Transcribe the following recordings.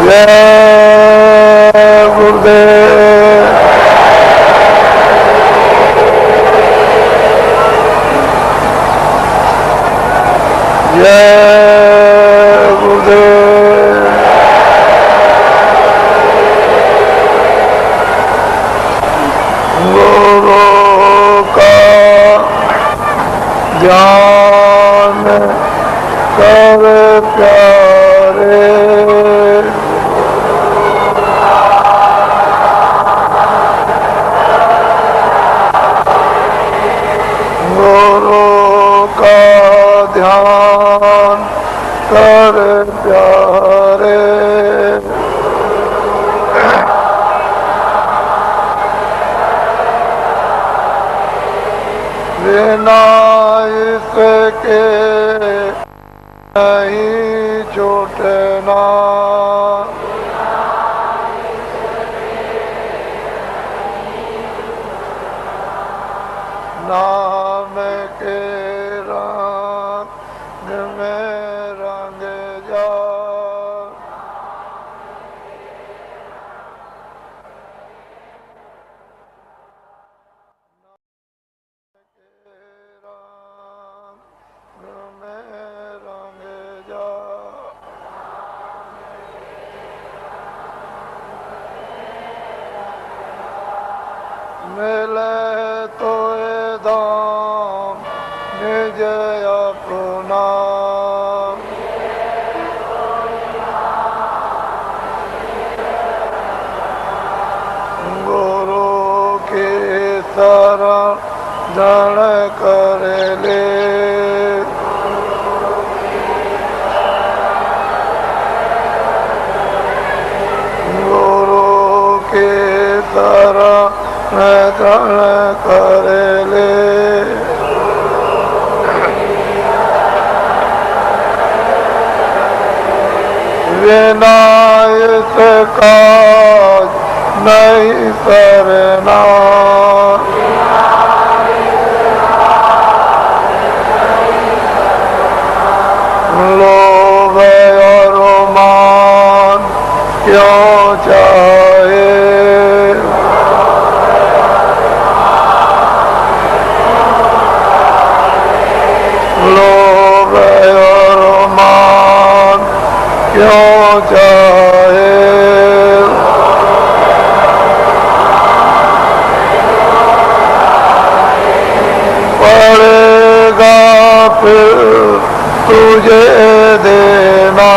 जय गुरुदेव। जय गुरुदेव। गुरु का ध्यान कर प्यारे, गुरु का ध्यान कर प्यारे, बिना इसके नहीं छूटना, नाम के रंग में रंग जा, मिले तो ये धाम निज अपना, गुरु की शरण धन कर ले, गुरु की शरण धन कर ले, बिना इसका नहीं करना, लोभ और मान क्यों चाहे, लोभ और मान क्यों चाहे, पड़ेगा फिर तुझे देना,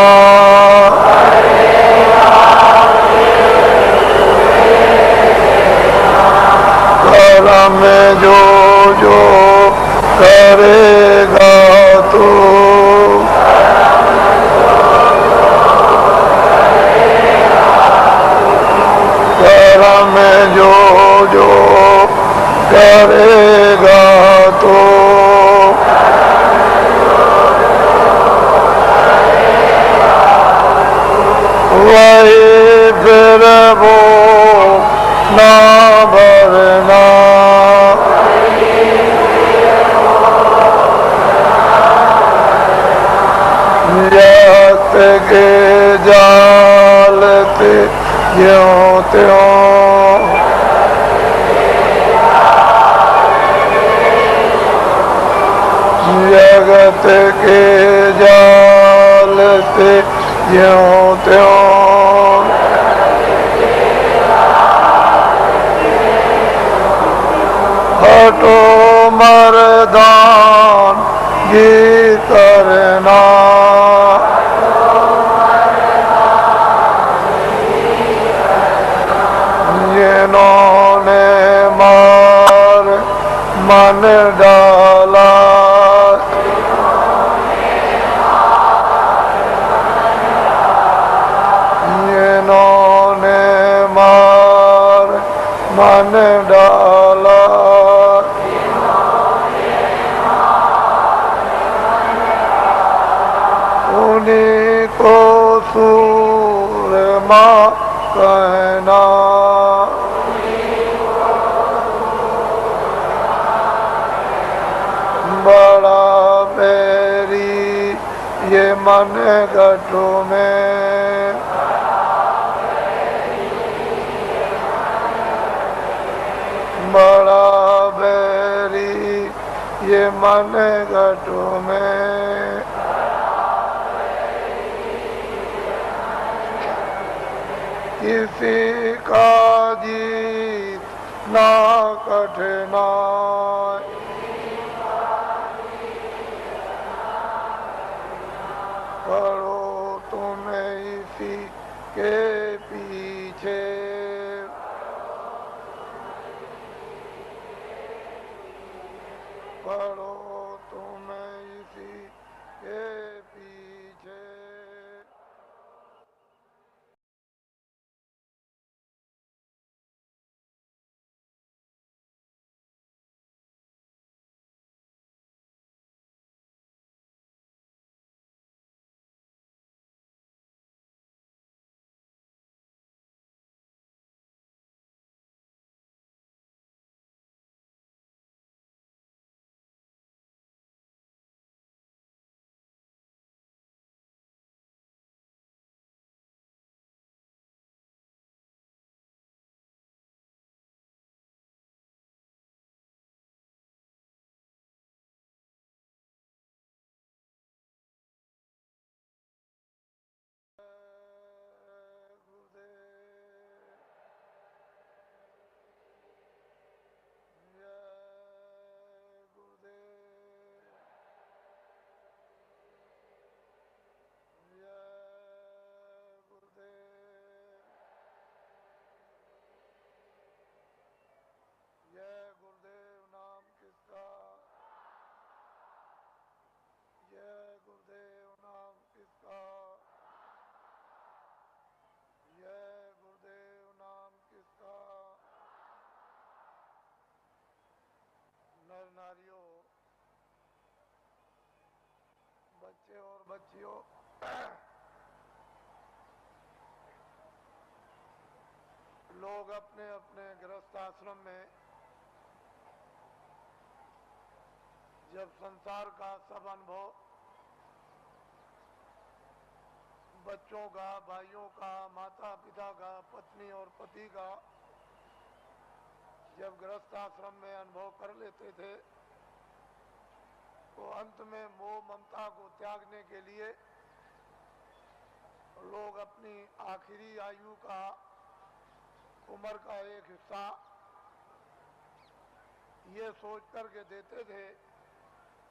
कर्म में जो जो करेगा तू, कर्म में जो जो करेगा तू, वही फिर वो ना भरना, जत के जाल ते ज्यों त्यों, जगत के जाल ते ज्यों त्यों, हटो मर्दान गी करना, जिन्होंने मार मन डाला, जिन्होंने मार मन डाला, उन्हीं को सूरमा कहना, बड़ा बैरी ये मन गठों में, बड़ा बैरी ये मन घटों में, किसी का जीत ना कठिनाई, पढ़ो तुम इसी के पीछे, पढ़ो तुम इसी के पीछे। नारियों, बच्चे और बच्चियों, लोग अपने अपने गृहस्थ आश्रम में जब संसार का सब अनुभव बच्चों का, भाइयों का, माता पिता का, पत्नी और पति का जब गृहस्थ आश्रम में अनुभव कर लेते थे तो अंत में मोह ममता को त्यागने के लिए लोग अपनी आखिरी आयु का, उम्र का एक हिस्सा ये सोच करके देते थे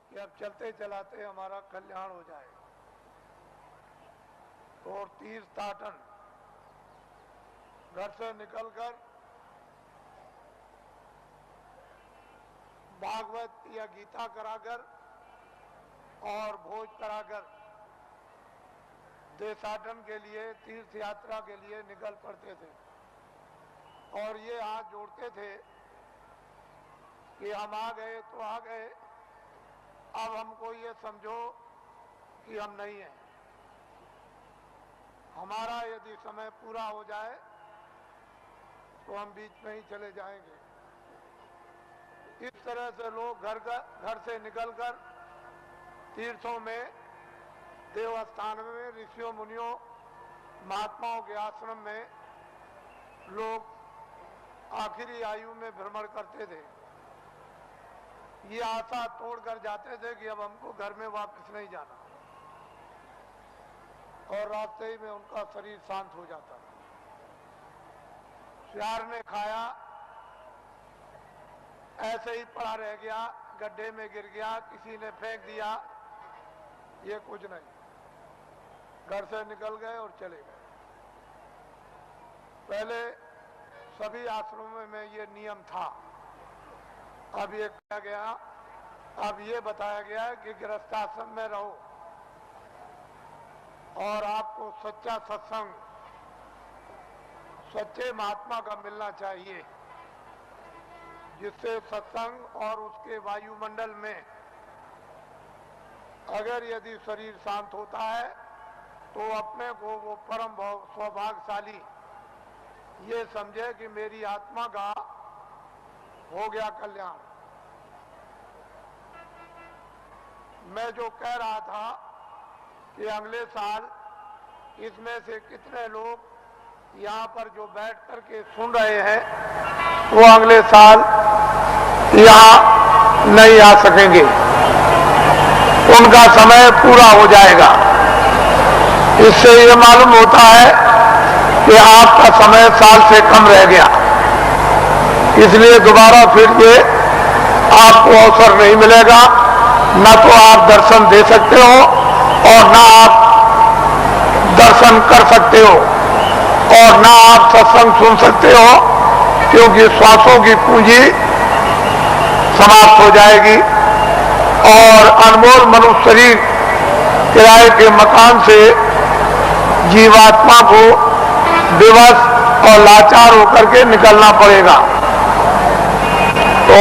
कि अब चलते चलाते हमारा कल्याण हो जाए। तो और तीर्थाटन घर से निकलकर भागवत या गीता कराकर और भोज कराकर देशाटन के लिए, तीर्थ यात्रा के लिए निकल पड़ते थे और ये हाथ जोड़ते थे कि हम आ गए तो आ गए, अब हमको ये समझो कि हम नहीं हैं। हमारा यदि समय पूरा हो जाए तो हम बीच में ही चले जाएंगे। इस तरह से लोग घर से निकलकर तीर्थों में, देवस्थान में, ऋषियों मुनियों महात्माओं के आश्रम में लोग आखिरी आयु में भ्रमण करते थे। ये आशा तोड़कर जाते थे कि अब हमको घर में वापस नहीं जाना, और रास्ते ही में उनका शरीर शांत हो जाता था। श्यार ने खाया, ऐसे ही पड़ा रह गया, गड्ढे में गिर गया, किसी ने फेंक दिया, ये कुछ नहीं। घर से निकल गए और चले गए। पहले सभी आश्रमों में ये नियम था। अब ये किया गया, अब ये बताया गया है कि गृहस्थाश्रम में रहो और आपको सच्चा सत्संग, सच्चे महात्मा का मिलना चाहिए, जिससे सत्संग और उसके वायुमंडल में अगर यदि शरीर शांत होता है तो अपने को वो परम सौभाग्यशाली ये समझे कि मेरी आत्मा का हो गया कल्याण। मैं जो कह रहा था कि अगले साल इसमें से कितने लोग यहाँ पर जो बैठ करके सुन रहे हैं वो अगले साल यहाँ नहीं आ सकेंगे, उनका समय पूरा हो जाएगा। इससे ये मालूम होता है कि आपका समय साल से कम रह गया, इसलिए दोबारा फिर ये आपको अवसर नहीं मिलेगा। न तो आप दर्शन दे सकते हो और न आप दर्शन कर सकते हो और न आप सत्संग सुन सकते हो, क्योंकि श्वासों की पूंजी समाप्त हो जाएगी और अनमोल मनुष्य शरीर किराए के मकान से जीवात्मा को विवश और लाचार होकर के निकलना पड़ेगा। तो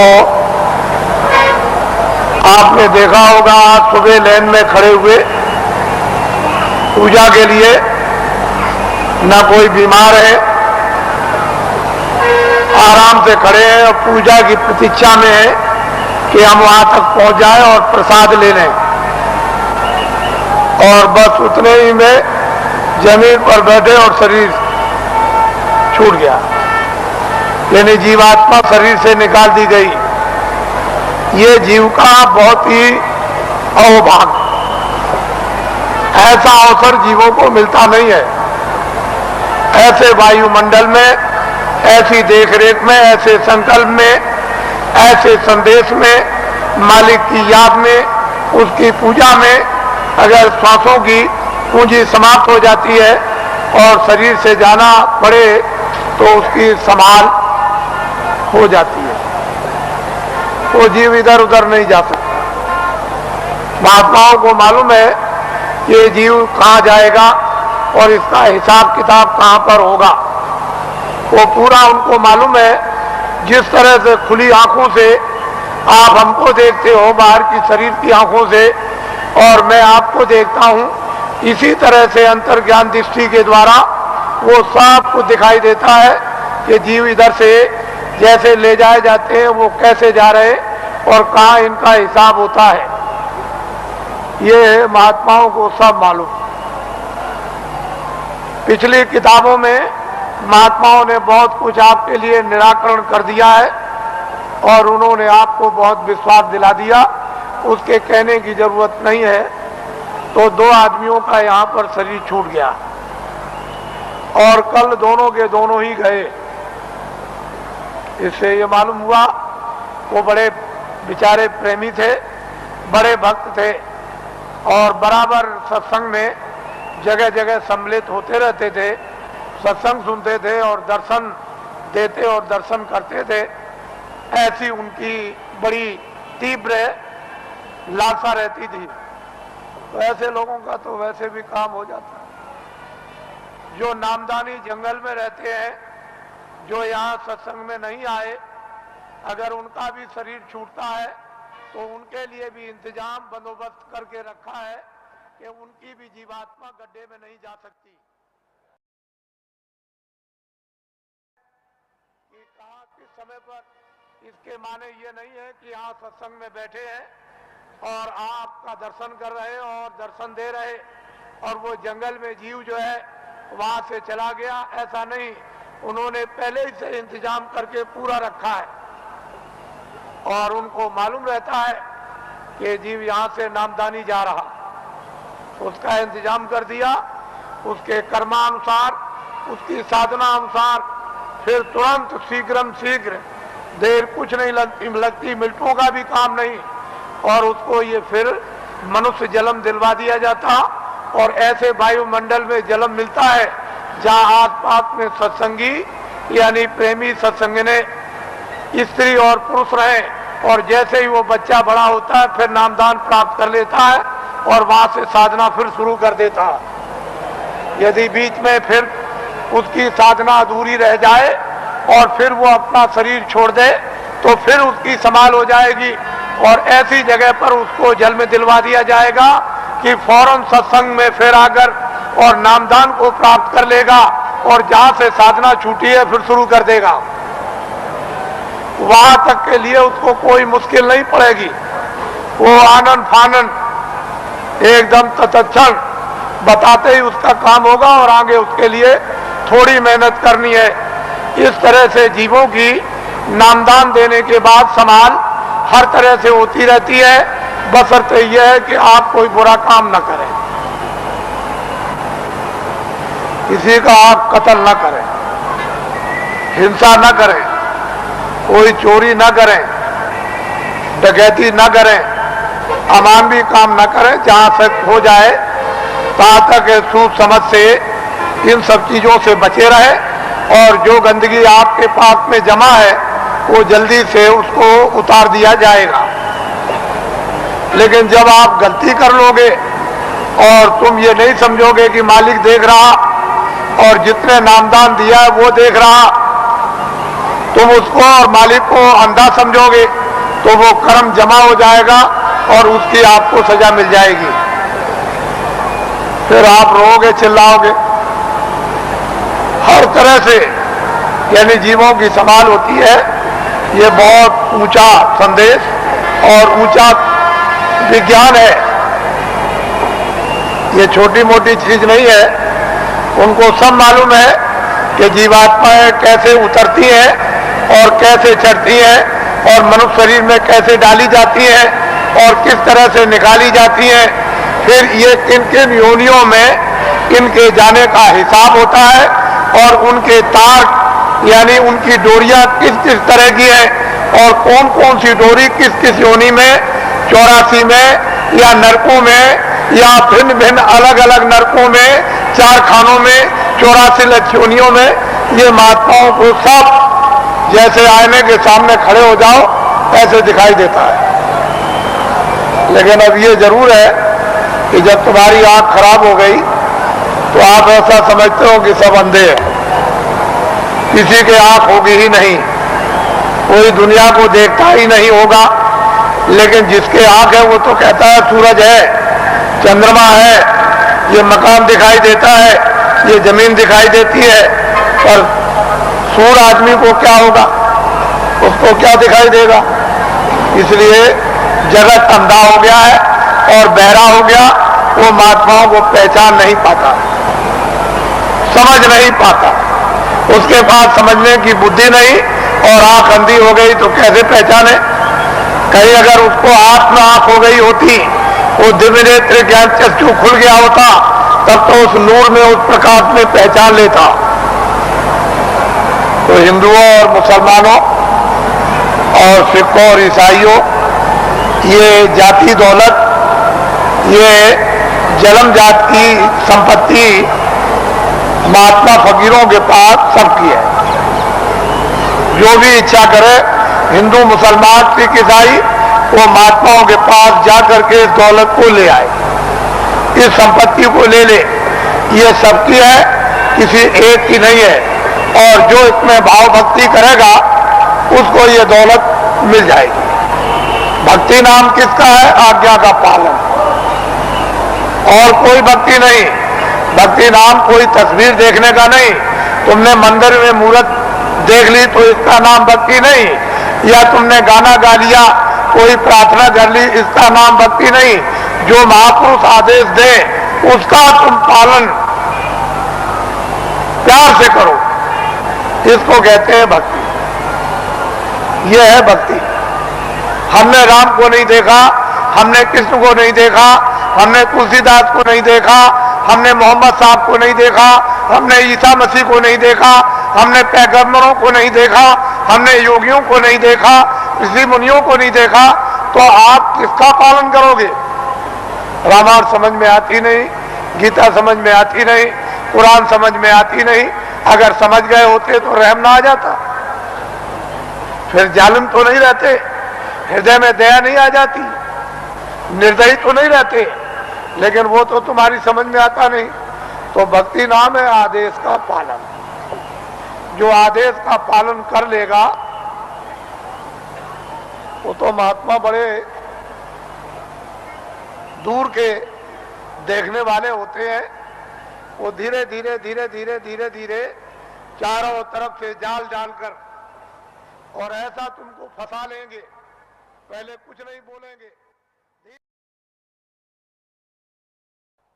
आपने देखा होगा, आज सुबह लाइन में खड़े हुए पूजा के लिए, न कोई बीमार है, आराम से खड़े हैं और पूजा की प्रतीक्षा में है कि हम वहां तक पहुंच जाएं और प्रसाद ले लें, और बस उतने ही में जमीन पर बैठे और शरीर छूट गया, यानी जीवात्मा शरीर से निकाल दी गई। ये जीव का बहुत ही अहोभाग्य, ऐसा अवसर जीवों को मिलता नहीं है। ऐसे वायुमंडल में, ऐसी देखरेख में, ऐसे संकल्प में, ऐसे संदेश में, मालिक की याद में, उसकी पूजा में अगर श्वासों की पूंजी समाप्त हो जाती है और शरीर से जाना पड़े तो उसकी संभाल हो जाती है, वो जीव इधर उधर नहीं जा सकता। महात्माओं को मालूम है ये जीव कहाँ जाएगा और इसका हिसाब किताब कहाँ पर होगा, वो पूरा उनको मालूम है। जिस तरह से खुली आंखों से आप हमको देखते हो बाहर की शरीर की आंखों से, और मैं आपको देखता हूँ, इसी तरह से अंतर्ज्ञान दृष्टि के द्वारा वो सब कुछ दिखाई देता है कि जीव इधर से जैसे ले जाए जाते हैं वो कैसे जा रहे और कहाँ इनका हिसाब होता है, ये महात्माओं को सब मालूम। पिछली किताबों में महात्माओं ने बहुत कुछ आपके लिए निराकरण कर दिया है और उन्होंने आपको बहुत विश्वास दिला दिया, उसके कहने की जरूरत नहीं है। तो दो आदमियों का यहाँ पर शरीर छूट गया और कल दोनों के दोनों ही गए। इससे ये मालूम हुआ वो बड़े बेचारे प्रेमी थे, बड़े भक्त थे और बराबर सत्संग में जगह जगह सम्मिलित होते रहते थे, सत्संग सुनते थे और दर्शन देते और दर्शन करते थे। ऐसी उनकी बड़ी तीव्र लालसा रहती थी। तो ऐसे लोगों का तो वैसे भी काम हो जाता है। जो नामदानी जंगल में रहते हैं, जो यहाँ सत्संग में नहीं आए, अगर उनका भी शरीर छूटता है तो उनके लिए भी इंतजाम बंदोबस्त करके रखा है कि उनकी भी जीवात्मा गड्ढे में नहीं जा सकती। कि कहाँ किस समय पर, इसके माने ये नहीं है कि यहाँ सत्संग में बैठे हैं और आपका दर्शन कर रहे और दर्शन दे रहे और वो जंगल में जीव जो है वहां से चला गया, ऐसा नहीं। उन्होंने पहले ही से इंतजाम करके पूरा रखा है और उनको मालूम रहता है कि जीव यहाँ से नामदानी जा रहा, उसका इंतजाम कर दिया। उसके कर्मानुसार, उसकी साधना अनुसार फिर तुरंत शीघ्रम शीघ्र, देर कुछ नहीं लगती, मिनटों का भी काम नहीं, और उसको ये फिर मनुष्य जन्म दिलवा दिया जाता। और ऐसे वायुमंडल में जन्म मिलता है जहाँ आसपास में सत्संगी यानी प्रेमी सत्संगने स्त्री और पुरुष रहे, और जैसे ही वो बच्चा बड़ा होता है फिर नामदान प्राप्त कर लेता है और वहां से साधना फिर शुरू कर देता है। यदि बीच में फिर उसकी साधना अधूरी रह जाए और फिर वो अपना शरीर छोड़ दे तो फिर उसकी संभाल हो जाएगी और ऐसी जगह पर उसको जल में दिलवा दिया जाएगा कि फौरन सत्संग में फिर आकर और नामदान को प्राप्त कर लेगा और जहां से साधना छूटी है फिर शुरू कर देगा। वहां तक के लिए उसको कोई मुश्किल नहीं पड़ेगी, वो आनंद फानंद एकदम तत्क्षण बताते ही उसका काम होगा और आगे उसके लिए थोड़ी मेहनत करनी है। इस तरह से जीवों की नामदान देने के बाद संभाल हर तरह से होती रहती है, बशर्ते यह है कि आप कोई बुरा काम न करें, किसी का आप कत्ल न करें, हिंसा न करें, कोई चोरी न करें, डकैती न करें, अमानवीय काम न करें। जहां से हो जाए तहां तक सूझ समझ से इन सब चीजों से बचे रहे और जो गंदगी आपके पास में जमा है वो जल्दी से उसको उतार दिया जाएगा। लेकिन जब आप गलती कर लोगे और तुम ये नहीं समझोगे कि मालिक देख रहा और जितने नामदान दिया है वो देख रहा, तुम उसको और मालिक को अंधा समझोगे तो वो कर्म जमा हो जाएगा और उसकी आपको सजा मिल जाएगी। फिर आप रोओगे, चिल्लाओगे। हर तरह से यानी जीवों की संभाल होती है। ये बहुत ऊंचा संदेश और ऊंचा विज्ञान है, ये छोटी मोटी चीज नहीं है। उनको सब मालूम है कि जीवात्माएं कैसे उतरती हैं और कैसे चढ़ती हैं और मनुष्य शरीर में कैसे डाली जाती हैं और किस तरह से निकाली जाती हैं। फिर ये किन किन योनियों में इनके जाने का हिसाब होता है और उनके तार यानी उनकी डोरियां किस किस तरह की हैं और कौन कौन सी डोरी किस किस योनि में, 84 में या नरकों में या भिन्न भिन्न अलग अलग नरकों में, 4 खानों में, 84 लक्षयोनियों में, ये महात्माओं को सब जैसे आईने के सामने खड़े हो जाओ ऐसे दिखाई देता है। लेकिन अब ये जरूर है कि जब तुम्हारी आंख खराब हो गई तो आप ऐसा समझते हो कि सब अंधे हैं, किसी के आंख होगी ही नहीं, कोई दुनिया को देखता ही नहीं होगा। लेकिन जिसके आंख है वो तो कहता है सूरज है, चंद्रमा है, ये मकान दिखाई देता है, ये जमीन दिखाई देती है। पर सूर आदमी को क्या होगा, उसको क्या दिखाई देगा? इसलिए जगत अंधा हो गया है और बहरा हो गया, वो महात्माओं को पहचान नहीं पाता, समझ नहीं पाता। उसके पास समझने की बुद्धि नहीं और आंख अंधी हो गई तो कैसे पहचाने? कहीं अगर उसको आंख में आंख हो गई होती, वो दिव्य नेत्र ज्ञान चक्षु खुल गया होता, तब तो उस नूर में, उस प्रकाश में पहचान लेता। तो हिंदुओं और मुसलमानों और सिखों और ईसाइयों, ये जाति दौलत, ये जन्म जात की संपत्ति महात्मा फकीरों के पास सबकी है। जो भी इच्छा करे, हिंदू, मुसलमान, सिख, ईसाई, वो महात्माओं के पास जाकर के इस दौलत को ले आए, इस संपत्ति को ले ले। ये सबकी है, किसी एक की नहीं है। और जो इसमें भाव भक्ति करेगा उसको ये दौलत मिल जाएगी। भक्ति नाम किसका है? आज्ञा का पालन, और कोई भक्ति नहीं। भक्ति नाम कोई तस्वीर देखने का नहीं। तुमने मंदिर में मूर्त देख ली तो इसका नाम भक्ति नहीं, या तुमने गाना गा लिया, कोई प्रार्थना कर ली, इसका नाम भक्ति नहीं। जो महापुरुष आदेश दे उसका तुम पालन प्यार से करो, इसको कहते हैं भक्ति। यह है भक्ति। हमने राम को नहीं देखा, हमने कृष्ण को नहीं देखा, हमने तुलसीदास को नहीं देखा, हमने मोहम्मद साहब को नहीं देखा, हमने ईसा मसीह को नहीं देखा, हमने पैगंबरों को नहीं देखा, हमने योगियों को नहीं देखा, ऋषि मुनियों को नहीं देखा, तो आप किसका पालन करोगे? रामायण समझ में आती नहीं, गीता समझ में आती नहीं, कुरान समझ में आती नहीं। अगर समझ गए होते तो रहम ना आ जाता, फिर जालिम तो नहीं रहते, हृदय में दया नहीं आ जाती, निर्दयी तो नहीं रहते। लेकिन वो तो तुम्हारी समझ में आता नहीं। तो भक्ति नाम है आदेश का पालन। जो आदेश का पालन कर लेगा वो तो महात्मा बड़े दूर के देखने वाले होते हैं। वो धीरे धीरे धीरे धीरे धीरे धीरे चारों तरफ से जाल डालकर और ऐसा तुमको फंसा लेंगे, पहले कुछ नहीं बोलेंगे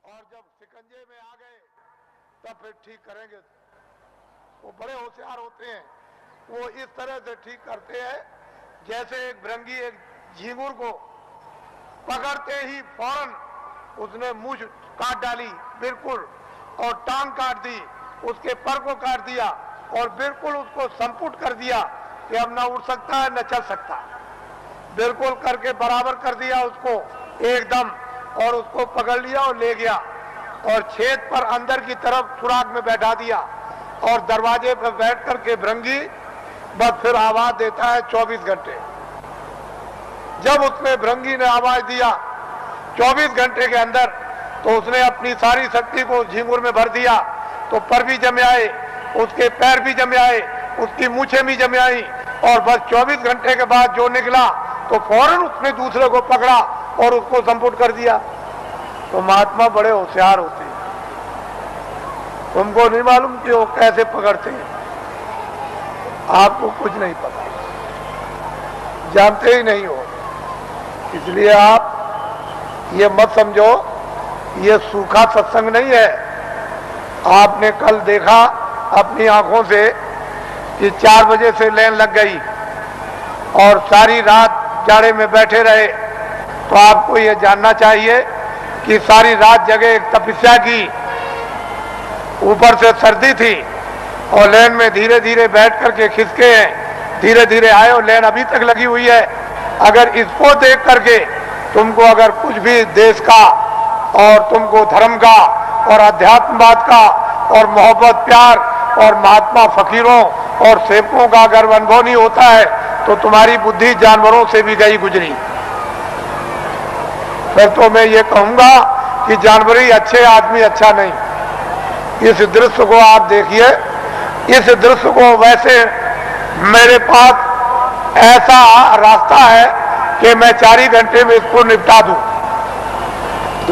और जब शिकंजे में आ गए तब फिर ठीक करेंगे। वो बड़े होशियार होते हैं, वो इस तरह से ठीक करते हैं जैसे एक भृंगी एक झींगुर को पकड़ते ही फौरन उसने मूंछ काट डाली बिल्कुल, और टांग काट दी, उसके पर को काट दिया और बिल्कुल उसको संपुट कर दिया कि अब न उड़ सकता है न चल सकता, बिल्कुल करके बराबर कर दिया उसको एकदम, और उसको पकड़ लिया और ले गया और छेद पर अंदर की तरफ सुराग में बैठा दिया और दरवाजे पर बैठ करके भृंगी बस फिर आवाज देता है 24 घंटे। जब उसने भृंगी ने आवाज दिया 24 घंटे के अंदर, तो उसने अपनी सारी शक्ति को झींगुर में भर दिया, तो पर भी जमे आए, उसके पैर भी जमे आए, उसकी मूछें भी जमे आई, और बस 24 घंटे के बाद जो निकला तो फौरन उसने दूसरे को पकड़ा और उसको संपुट कर दिया। तो महात्मा बड़े होशियार होते हैं, तुमको नहीं मालूम कि वो कैसे पकड़ते हैं, आपको कुछ नहीं पता, जानते ही नहीं हो। इसलिए आप ये मत समझो ये सूखा सत्संग नहीं है। आपने कल देखा अपनी आंखों से कि 4 बजे से लाइन लग गई और सारी रात जाड़े में बैठे रहे, तो आपको ये जानना चाहिए कि सारी रात जगह एक तपस्या की, ऊपर से सर्दी थी और लाइन में धीरे धीरे बैठ करके खिसके हैं, धीरे धीरे आए और लाइन अभी तक लगी हुई है। अगर इसको देख करके तुमको अगर कुछ भी देश का और तुमको धर्म का और अध्यात्मवाद का और मोहब्बत प्यार और महात्मा फकीरों और सेवकों का अगर अनुभव नहीं होता है तो तुम्हारी बुद्धि जानवरों से भी गई गुजरी। फिर तो मैं ये कहूंगा कि जानवर ही अच्छे, आदमी अच्छा नहीं। इस दृश्य को आप देखिए, इस दृश्य को वैसे मेरे पास ऐसा रास्ता है कि मैं 4 ही घंटे में इसको निपटा दूं,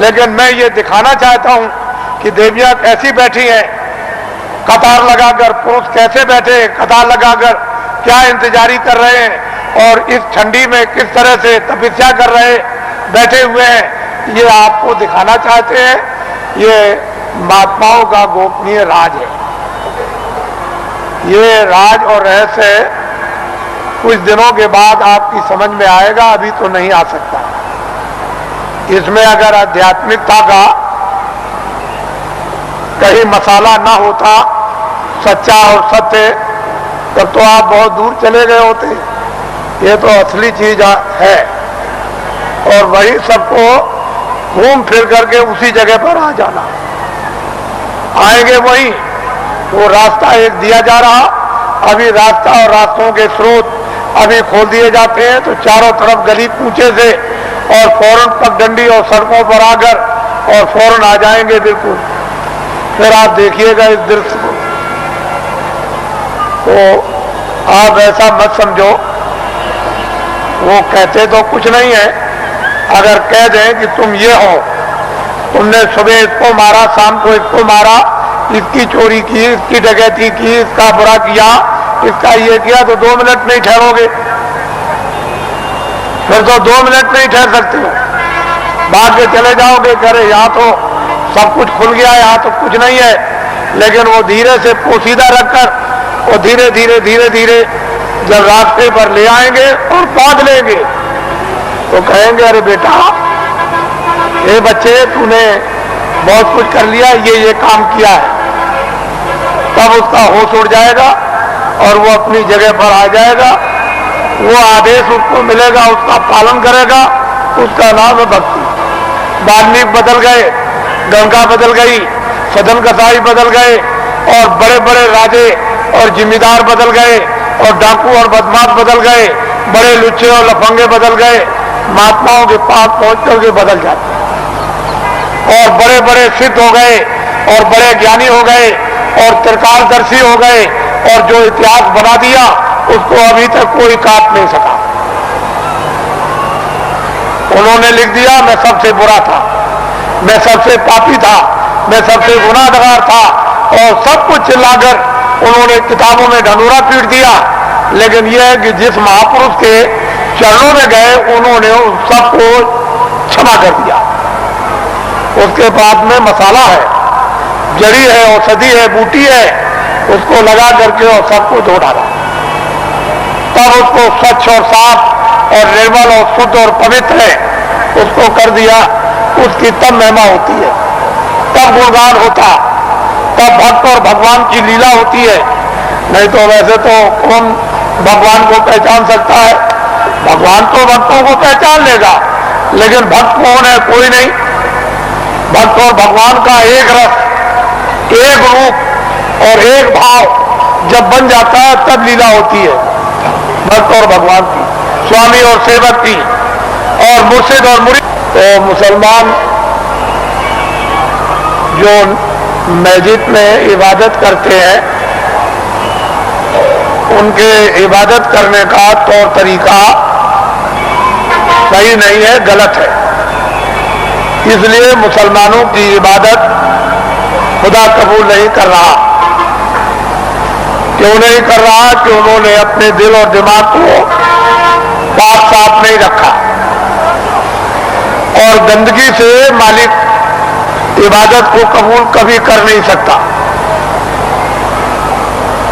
लेकिन मैं ये दिखाना चाहता हूं कि देवियां कैसी बैठी हैं, कतार लगाकर, पुरुष कैसे बैठे कतार लगाकर, क्या इंतजारी कर रहे हैं और इस ठंडी में किस तरह से तपस्या कर रहे बैठे हुए हैं, ये आपको दिखाना चाहते हैं। ये महात्माओं का गोपनीय राज है। ये राज और रहस्य कुछ दिनों के बाद आपकी समझ में आएगा, अभी तो नहीं आ सकता। इसमें अगर आध्यात्मिकता का कहीं मसाला ना होता, सच्चा और सत्य, तब तो आप बहुत दूर चले गए होते। ये तो असली चीज है और वही सबको घूम फिर करके उसी जगह पर आ जाना, आएंगे वही। वो रास्ता एक दिया जा रहा, अभी रास्ता और रास्तों के स्रोत अभी खोल दिए जाते हैं, तो चारों तरफ गली कूचे से और फौरन पगडंडी और सड़कों पर आकर और फौरन आ जाएंगे बिल्कुल। फिर आप देखिएगा इस दृश्य को, तो आप ऐसा मत समझो वो कहते तो कुछ नहीं है। अगर कह दें कि तुम ये हो, तुमने सुबह इसको मारा, शाम को इसको मारा, इसकी चोरी की, इसकी डकैती की, इसका बुरा किया, इसका ये किया, तो 2 मिनट नहीं ठहरोगे, फिर तो 2 मिनट नहीं ठहर सकते हो, भाग के चले जाओगे। करे यहाँ तो सब कुछ खुल गया, यहाँ तो कुछ नहीं है। लेकिन वो धीरे से पोशीदा रखकर और धीरे धीरे धीरे धीरे जब रास्ते पर ले आएंगे और बांध लेंगे, तो कहेंगे अरे बेटा, ये बच्चे तूने बहुत कुछ कर लिया, ये काम किया है। तब उसका होश उड़ जाएगा और वो अपनी जगह पर आ जाएगा। वो आदेश उसको मिलेगा, उसका पालन करेगा, उसका नाम है भक्ति। वाल्मीकि बदल गए, गंगा बदल गई, सदन कसाई बदल गए और बड़े बड़े राजे और जिम्मेदार बदल गए और डाकू और बदमाश बदल गए, बड़े लुच्चे और लफंगे बदल गए, महात्माओं के पास पहुंच करके बदल जाते और बड़े बड़े सिद्ध हो गए और बड़े ज्ञानी हो गए और त्रिकालदर्शी हो गए और जो इतिहास बना दिया उसको अभी तक कोई काट नहीं सका। उन्होंने लिख दिया मैं सबसे बुरा था, मैं सबसे पापी था, मैं सबसे गुनाहगार था और सब कुछ चिल्लाकर उन्होंने किताबों में ढंढूरा पीट दिया। लेकिन यह है कि जिस महापुरुष के चरणों में गए उन्होंने उस सबको क्षमा कर दिया। उसके बाद में मसाला है, जड़ी है, औषधि है, बूटी है, उसको लगा करके और सबको धो डाला। तब उसको स्वच्छ और साफ और निर्मल और शुद्ध और पवित्र है उसको कर दिया, उसकी तब महिमा होती है, तब गुणगान होता, तब भक्त और भगवान की लीला होती है। नहीं तो वैसे तो कौन भगवान को पहचान सकता है? भगवान तो भक्तों को पहचान लेगा, लेकिन भक्त कौन है? कोई नहीं। भक्त और भगवान का एक रस, एक रूप और एक भाव जब बन जाता है तब लीला होती है भक्त और भगवान की, स्वामी और सेवक की, और मुर्शिद और मुरीद। तो मुसलमान जो मस्जिद में इबादत करते हैं उनके इबादत करने का तौर तरीका सही नहीं है, गलत है। इसलिए मुसलमानों की इबादत खुदा कबूल नहीं कर रहा। क्यों नहीं कर रहा? कि उन्होंने अपने दिल और दिमाग को पाक साफ नहीं रखा, और गंदगी से मालिक इबादत को कबूल कभी कर नहीं सकता।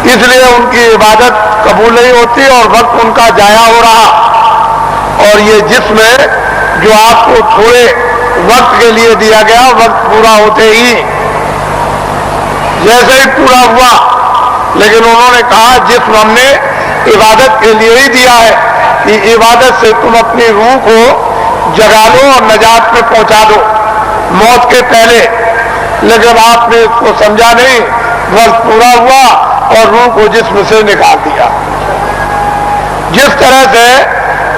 इसलिए उनकी इबादत कबूल नहीं होती और वक्त उनका जाया हो रहा। और ये जिस्म जो आपको थोड़े वक्त के लिए दिया गया, वक्त पूरा होते ही जैसे ही पूरा हुआ, लेकिन उन्होंने कहा जिस्म हमने इबादत के लिए ही दिया है कि इबादत से तुम अपनी रूह को जगा लो और नजात में पहुंचा दो मौत के पहले। लेकिन आपने इसको समझा नहीं, वक्त पूरा हुआ और रूह को जिस्म से निकाल दिया। जिस तरह से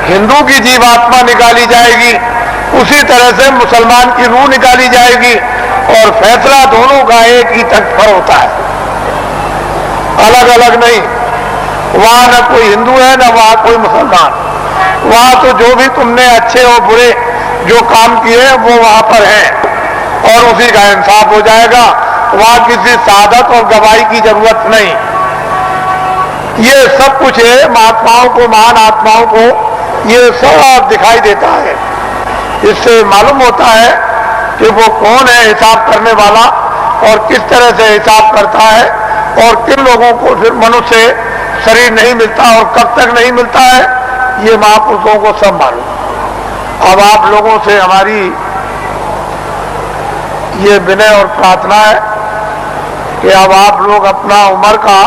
हिंदू की जीवात्मा निकाली जाएगी, उसी तरह से मुसलमान की रूह निकाली जाएगी, और फैसला दोनों का एक ही तख्त पर होता है, अलग अलग नहीं। वहां न कोई हिंदू है न वहां कोई मुसलमान। वहां तो जो भी तुमने अच्छे और बुरे जो काम किए वो वहां पर हैं और उसी का इंसाफ हो जाएगा। वहां किसी शहादत और गवाही की जरूरत नहीं। ये सब कुछ है, महात्माओं को, महान आत्माओं को ये सब दिखाई देता है। इससे मालूम होता है कि वो कौन है हिसाब करने वाला और किस तरह से हिसाब करता है, और किन लोगों को फिर मनुष्य शरीर नहीं मिलता और कब तक नहीं मिलता है, ये महापुरुषों को सब मालूम। अब आप लोगों से हमारी ये विनय और प्रार्थना है कि अब आप लोग अपना उम्र का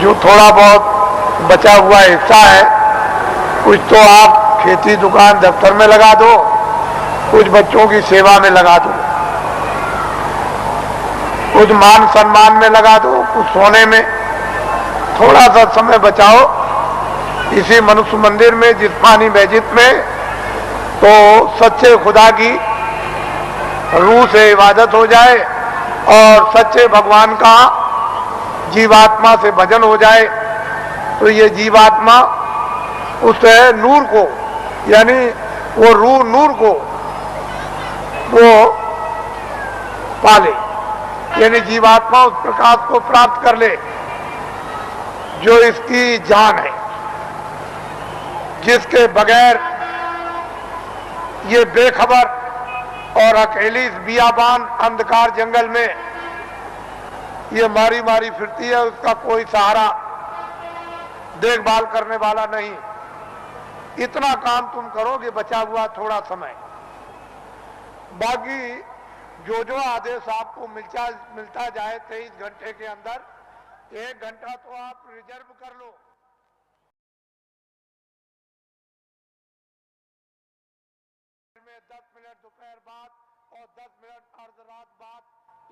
जो थोड़ा बहुत बचा हुआ हिस्सा है, कुछ तो आप खेती दुकान दफ्तर में लगा दो, कुछ बच्चों की सेवा में लगा दो, कुछ मान सम्मान में लगा दो, कुछ सोने में। थोड़ा सा समय बचाओ इसी मनुष्य मंदिर में, जिस्मानी मस्जिद में, तो सच्चे खुदा की रूह से इबादत हो जाए और सच्चे भगवान का जीवात्मा से भजन हो जाए। तो ये जीवात्मा उस नूर को, यानी वो रूह नूर को वो पाले, यानी जीवात्मा उस प्रकाश को प्राप्त कर ले जो इसकी जान है, जिसके बगैर ये बेखबर और अकेली इस बियाबान अंधकार जंगल में ये मारी मारी फिरती है, उसका कोई सहारा देखभाल करने वाला नहीं। इतना काम तुम करोगे बचा हुआ थोड़ा समय, बाकी जो आदेश आपको मिलता जाए 23 घंटे के अंदर, 1 घंटा तो आप रिजर्व कर लो। में 10 मिनट दोपहर बाद और 10 मिनट अर्ध रात बाद,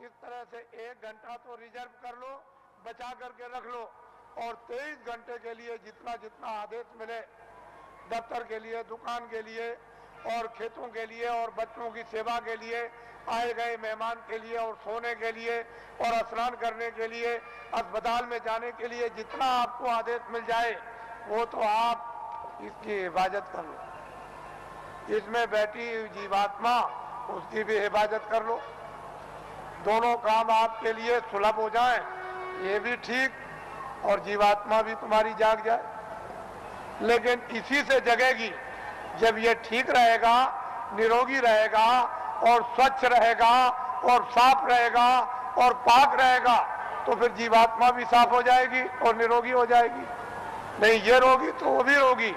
इस तरह से 1 घंटा तो रिजर्व कर लो, बचा करके रख लो। और 23 घंटे के लिए जितना जितना आदेश मिले, दफ्तर के लिए, दुकान के लिए और खेतों के लिए और बच्चों की सेवा के लिए, आए गए मेहमान के लिए और सोने के लिए और स्नान करने के लिए, अस्पताल में जाने के लिए, जितना आपको आदेश मिल जाए वो तो आप इसकी हिफाजत कर लो। इसमें बैठी जीवात्मा उसकी भी हिफाजत कर लो। दोनों काम आपके लिए सुलभ हो जाएं, ये भी ठीक और जीवात्मा भी तुम्हारी जाग जाए। लेकिन इसी से जगेगी जब ये ठीक रहेगा, निरोगी रहेगा और स्वच्छ रहेगा और साफ रहेगा और पाक रहेगा, तो फिर जीवात्मा भी साफ हो जाएगी और निरोगी हो जाएगी। नहीं ये रोगी तो वो भी रोगी,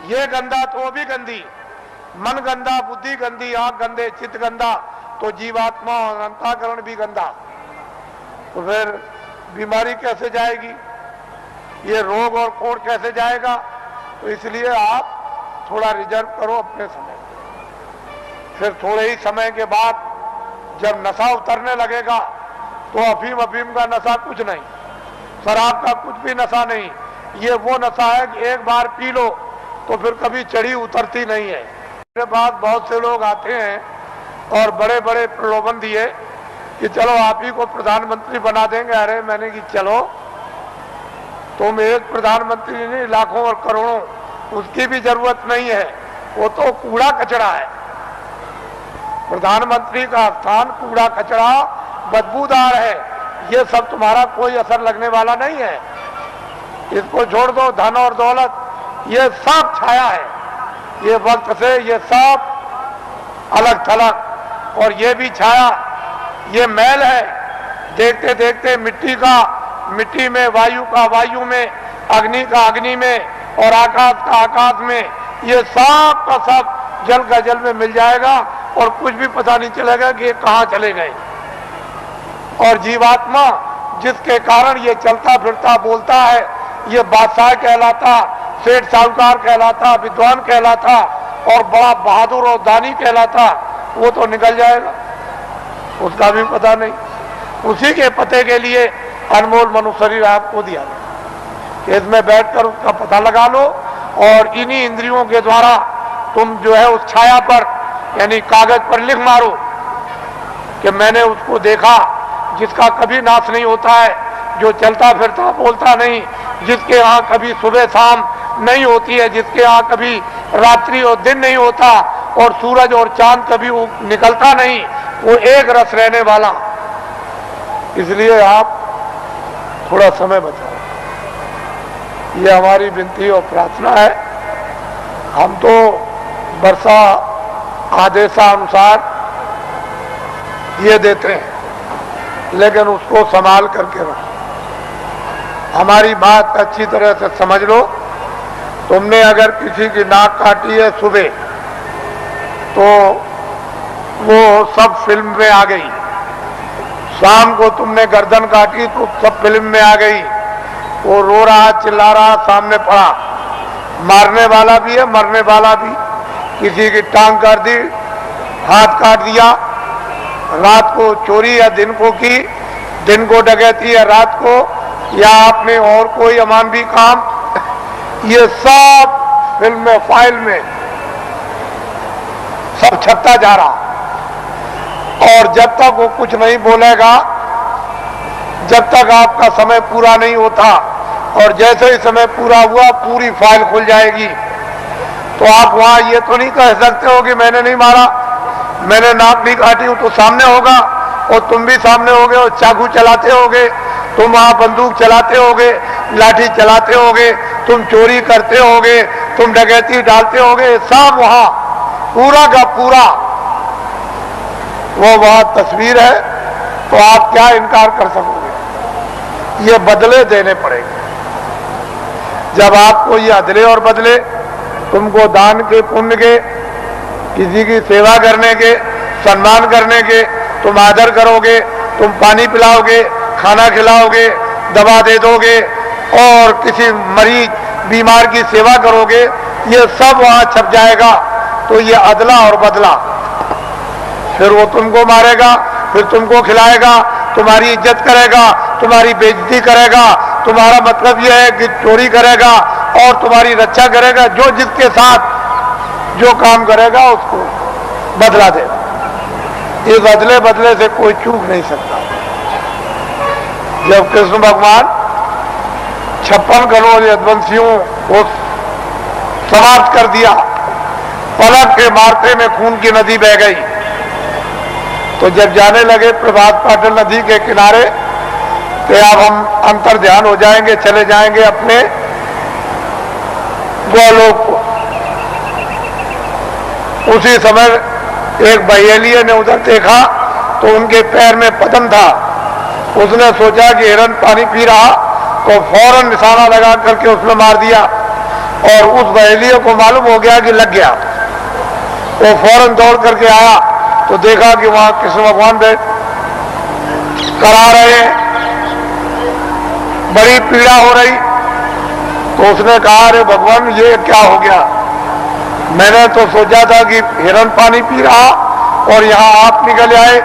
ये गंदा तो वो भी गंदी, मन गंदा, बुद्धि गंदी, आंख गंदे, चित्त गंदा, तो जीवात्मा और अंतःकरण भी गंदा, तो फिर बीमारी कैसे जाएगी, ये रोग और कोड़ कैसे जाएगा। तो इसलिए आप थोड़ा रिजर्व करो अपने समय, फिर थोड़े ही समय के बाद जब नशा उतरने लगेगा तो अफीम का नशा कुछ नहीं, शराब का कुछ भी नशा नहीं, ये वो नशा है कि एक बार पी लो तो फिर कभी चढ़ी उतरती नहीं है। मेरे पास बहुत से लोग आते हैं और बड़े बड़े प्रलोभन दिए कि चलो आप ही को प्रधानमंत्री बना देंगे। अरे मैंने कि चलो, तुम एक प्रधानमंत्री नहीं, लाखों और करोड़ों, उसकी भी जरूरत नहीं है, वो तो कूड़ा कचरा है। प्रधानमंत्री का स्थान कूड़ा कचरा बदबूदार है, ये सब तुम्हारा कोई असर लगने वाला नहीं है, इसको छोड़ दो। धन और दौलत ये सब छाया है, ये वक्त से ये सब अलग थलग, और ये भी छाया, ये मैल है। देखते देखते मिट्टी का मिट्टी में, वायु का वायु में, अग्नि का अग्नि में, और आकाश का आकाश में, ये सब का सब जल का जल में मिल जाएगा और कुछ भी पता नहीं चलेगा कि ये कहाँ चले गए। और जीवात्मा जिसके कारण ये चलता फिरता बोलता है, ये बादशाह कहलाता, सेठ साहूकार कहलाता, विद्वान कहलाता और बड़ा बहादुर और दानी कहलाता, वो तो निकल जाएगा, उसका भी पता नहीं। उसी के पते के लिए अनमोल मनुष्य शरीर आपको दिया गया, इसमें बैठकर उसका पता लगा लो, और इन्हीं इंद्रियों के द्वारा तुम जो है उस छाया पर, यानी कागज पर लिख मारो कि मैंने उसको देखा जिसका कभी नाश नहीं होता है, जो चलता फिरता बोलता नहीं, जिसके यहाँ कभी सुबह शाम नहीं होती है, जिसके यहाँ कभी रात्रि और दिन नहीं होता, और सूरज और चांद कभी निकलता नहीं, वो एक रस रहने वाला। इसलिए आप थोड़ा समय बचाओ, ये हमारी विनती और प्रार्थना है। हम तो वर्षा आदेशानुसार ये देते हैं, लेकिन उसको संभाल करके रखो। हमारी बात अच्छी तरह से समझ लो। तुमने अगर किसी की नाक काटी है सुबह, तो वो सब फिल्म में आ गई। शाम को तुमने गर्दन काटी तो सब फिल्म में आ गई। वो रो रहा, चिल्ला रहा, सामने पड़ा। मारने वाला भी है, मरने वाला भी। किसी की टांग काट दी, हाथ काट दिया, रात को चोरी या दिन को की, दिन को डकैती या रात को, या आपने और कोई अमानवी काम, ये सब फिल्म में, फाइल में सब छपता जा रहा। और जब तक वो कुछ नहीं बोलेगा, जब तक आपका समय पूरा नहीं होता, और जैसे ही समय पूरा हुआ पूरी फाइल खुल जाएगी। तो आप वहां ये तो नहीं कह सकते हो कि मैंने नहीं मारा, मैंने नाक नहीं काटी हूं, तो सामने होगा, और तुम भी सामने होगे, और चाकू चलाते होगे, तुम वहां बंदूक चलाते होगे, लाठी चलाते होगे, तुम चोरी करते होगे, तुम डकैती डालते होगे, सब वहां पूरा का पूरा वो वहां तस्वीर है। तो आप क्या इनकार कर सकोगे? ये बदले देने पड़ेंगे। जब आपको ये अदले और बदले, तुमको दान के, पुण्य के, किसी की सेवा करने के, सम्मान करने के, तुम आदर करोगे, तुम पानी पिलाओगे, खाना खिलाओगे, दवा दे दोगे, और किसी मरीज बीमार की सेवा करोगे, ये सब वहां छप जाएगा। तो ये अदला और बदला, फिर वो तुमको मारेगा, फिर तुमको खिलाएगा, तुम्हारी इज्जत करेगा, तुम्हारी बेइज्जती करेगा, तुम्हारा मतलब यह है कि चोरी करेगा और तुम्हारी रक्षा करेगा। जो जिसके साथ जो काम करेगा उसको बदला देगा। इस अदले बदले से कोई चूक नहीं सकता। जब कृष्ण भगवान 56 करोड़ यदुवंशियों को समाप्त कर दिया, पलक के मारते में खून की नदी बह गई, तो जब जाने लगे प्रभात पाटल नदी के किनारे, तो अब हम अंतर ध्यान हो जाएंगे, चले जाएंगे अपने गोलोक को। उसी समय एक बहेलिये ने उधर देखा तो उनके पैर में पद्म था। उसने सोचा कि हिरण पानी पी रहा, को फौरन निशाना लगा करके उसमें मार दिया और उस बहेलिये को मालूम हो गया कि लग गया। वो फौरन दौड़ करके आया तो देखा कि वहां कृष्ण भगवान बैठ करा रहे हैं, बड़ी पीड़ा हो रही। तो उसने कहा, अरे भगवान ये क्या हो गया, मैंने तो सोचा था कि हिरण पानी पी रहा और यहाँ आप निकल आए,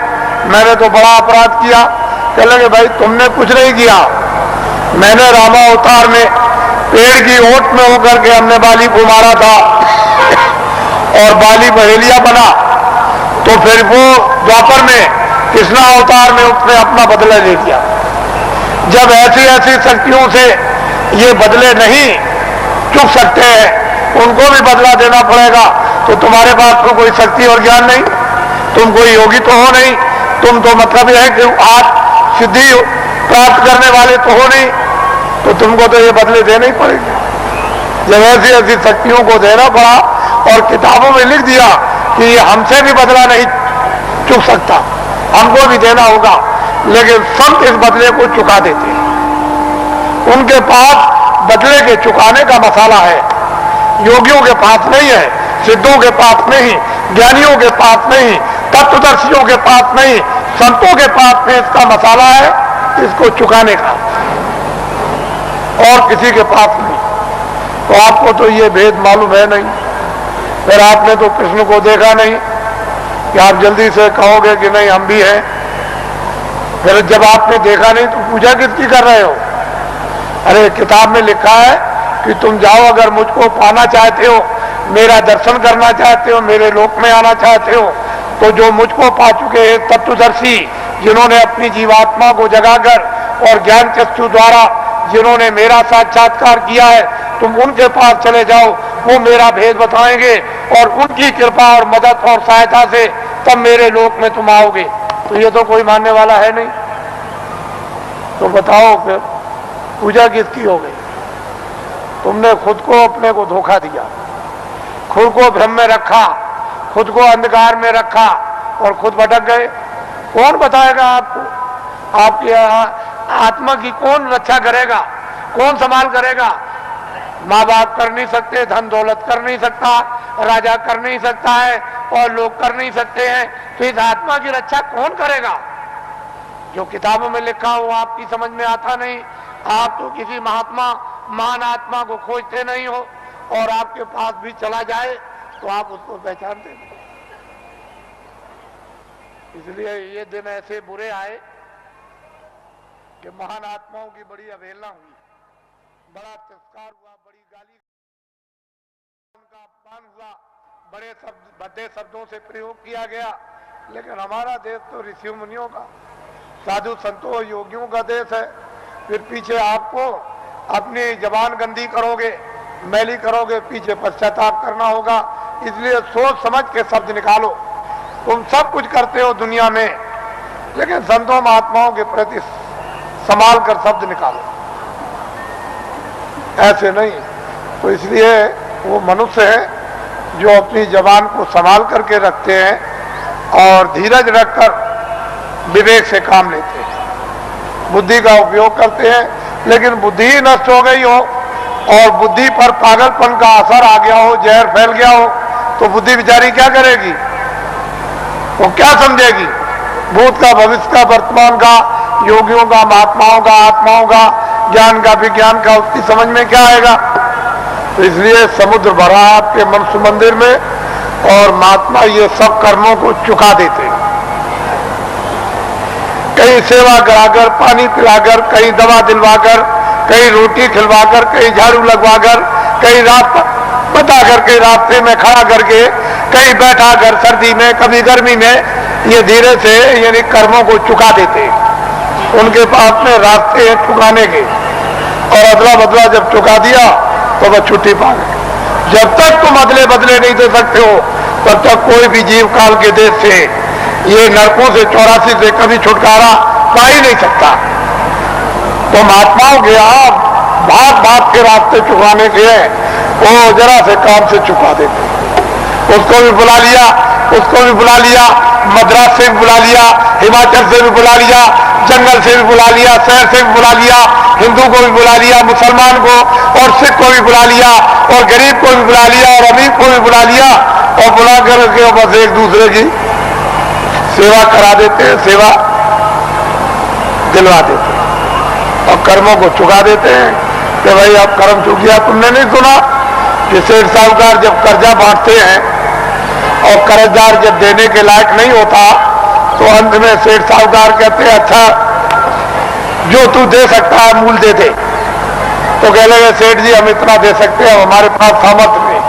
मैंने तो बड़ा अपराध किया। कह लगे भाई तुमने कुछ नहीं किया, मैंने रामा अवतार में पेड़ की ओट में होकर के हमने बाली को मारा था और बाली बहेलिया बना, तो फिर वो द्वापर में कृष्णा अवतार में उसने अपना बदला ले लिया। जब ऐसी ऐसी शक्तियों से ये बदले नहीं चुक सकते हैं, उनको भी बदला देना पड़ेगा। तो तुम्हारे पास तो कोई शक्ति और ज्ञान नहीं, तुम कोई योगी तो हो नहीं, तुम तो मतलब है कि आज सिद्धि प्राप्त करने वाले तो हो नहीं, तो तुमको तो ये बदले देने ही पड़ेंगे। जब ऐसी ऐसी शक्तियों को देना पड़ा और किताबों में लिख दिया कि ये हमसे भी बदला नहीं चुक सकता, हमको भी देना होगा, लेकिन संत इस बदले को चुका देते हैं। उनके पास बदले के चुकाने का मसाला है, योगियों के पास नहीं है, सिद्धों के पास नहीं, ज्ञानियों के पास नहीं, तत्वदर्शियों के पास नहीं, संतों के पास में इसका मसाला है, इसको चुकाने का, और किसी के पास नहीं। तो आपको तो ये भेद मालूम है नहीं, फिर आपने तो कृष्ण को देखा नहीं कि आप जल्दी से कहोगे कि नहीं हम भी हैं। फिर जब आपने देखा नहीं तो पूजा किसकी कर रहे हो? अरे किताब में लिखा है कि तुम जाओ, अगर मुझको पाना चाहते हो, मेरा दर्शन करना चाहते हो, मेरे लोक में आना चाहते हो, तो जो मुझको पा चुके हैं तत्वदर्शी, जिन्होंने अपनी जीवात्मा को जगाकर और ज्ञान चक्षु द्वारा जिन्होंने मेरा साक्षात्कार किया है, तुम उनके पास चले जाओ, वो मेरा भेद बताएंगे और उनकी कृपा और मदद और सहायता से तब मेरे लोक में तुम आओगे। तो ये तो कोई मानने वाला है नहीं, तो बताओ फिर पूजा किसकी हो गई? तुमने खुद को अपने को धोखा दिया, खुद को भ्रम में रखा, खुद को अंधकार में रखा और खुद भटक गए। कौन बताएगा आपको? आपकी आत्मा की कौन रक्षा करेगा, कौन संभाल करेगा? माँ बाप कर नहीं सकते, धन दौलत कर नहीं सकता, राजा कर नहीं सकता है और लोग कर नहीं सकते हैं, तो इस आत्मा की रक्षा कौन करेगा? जो किताबों में लिखा हो आपकी समझ में आता नहीं। आप तो किसी महात्मा महान आत्मा को खोजते नहीं हो, और आपके पास भी चला जाए तो आप उसको पहचानते नहीं। इसलिए ये दिन ऐसे बुरे आए कि महान आत्माओं की बड़ी अवहेलना हुई, बड़ा तिरस्कार हुआ, बड़ी गाली, उनका अपमान हुआ, बड़े शब्द भद्दे शब्दों से प्रयोग किया गया। लेकिन हमारा देश तो ऋषि मुनियों का, साधु संतों योगियों का देश है। फिर पीछे आपको अपनी जबान गंदी करोगे, मैली करोगे, पीछे पश्चाताप करना होगा। इसलिए सोच समझ के शब्द निकालो। तुम सब कुछ करते हो दुनिया में, लेकिन संतों महात्माओं के प्रति संभाल कर शब्द निकालो, ऐसे नहीं। तो इसलिए वो मनुष्य है जो अपनी जबान को संभाल करके रखते हैं और धीरज रखकर विवेक से काम लेते हैं, बुद्धि का उपयोग करते हैं। लेकिन बुद्धि ही नष्ट हो गई हो और बुद्धि पर पागलपन का असर आ गया हो, जहर फैल गया हो, तो बुद्धि बेचारी क्या करेगी? वो क्या समझेगी? भूत का, भविष्य का, वर्तमान का, योगियों का, महात्माओं का, आत्माओं का, ज्ञान का, विज्ञान का, उसकी समझ में क्या आएगा? तो इसलिए समुद्र भरा आपके मनुष्य मंदिर में, और महात्मा ये सब कर्मों को चुका देते हैं। कहीं सेवा कराकर, पानी पिलाकर, कहीं दवा दिलवाकर, कहीं रोटी खिलवाकर, कहीं झाड़ू लगवाकर, कहीं रात बता करके रास्ते में खड़ा करके, कहीं बैठा कर सर्दी में, कभी गर्मी में, ये धीरे से यानी कर्मों को चुका देते हैं। उनके पास में रास्ते हैं चुकाने के, और अदला बदला जब चुका दिया तो वह छुट्टी पा गए। जब तक तुम अदले बदले नहीं दे सकते हो, तब तक कोई भी जीव काल के देश से, ये नरकों से 84 से कभी छुटकारा पा ही नहीं सकता। तो महात्माओं के आप भाग भाग के रास्ते चुकाने के वो जरा से काम से चुका देते। उसको भी बुला लिया उसको भी बुला लिया, मद्रास से भी बुला लिया, हिमाचल से भी बुला लिया, जंगल से भी बुला लिया, शहर से भी बुला लिया, हिंदू को भी बुला लिया, मुसलमान को और सिख को भी बुला लिया, और गरीब को भी बुला लिया, और अमीर को भी बुला लिया, और बुला करके बस एक दूसरे की सेवा करा देते हैं, सेवा दिलवा देते हैं और कर्मों को चुका देते हैं कि भाई अब कर्म चुकिया। तुमने नहीं सुना कि सेठ साहूकार जब कर्जा बांटते हैं और कर्जदार जब देने के लायक नहीं होता तो अंत में सेठ साहूकार कहते हैं अच्छा जो तू दे सकता है मूल दे दे। तो कह लगे सेठ जी हम इतना दे सकते हैं, हमारे पास सामर्थ्य नहीं।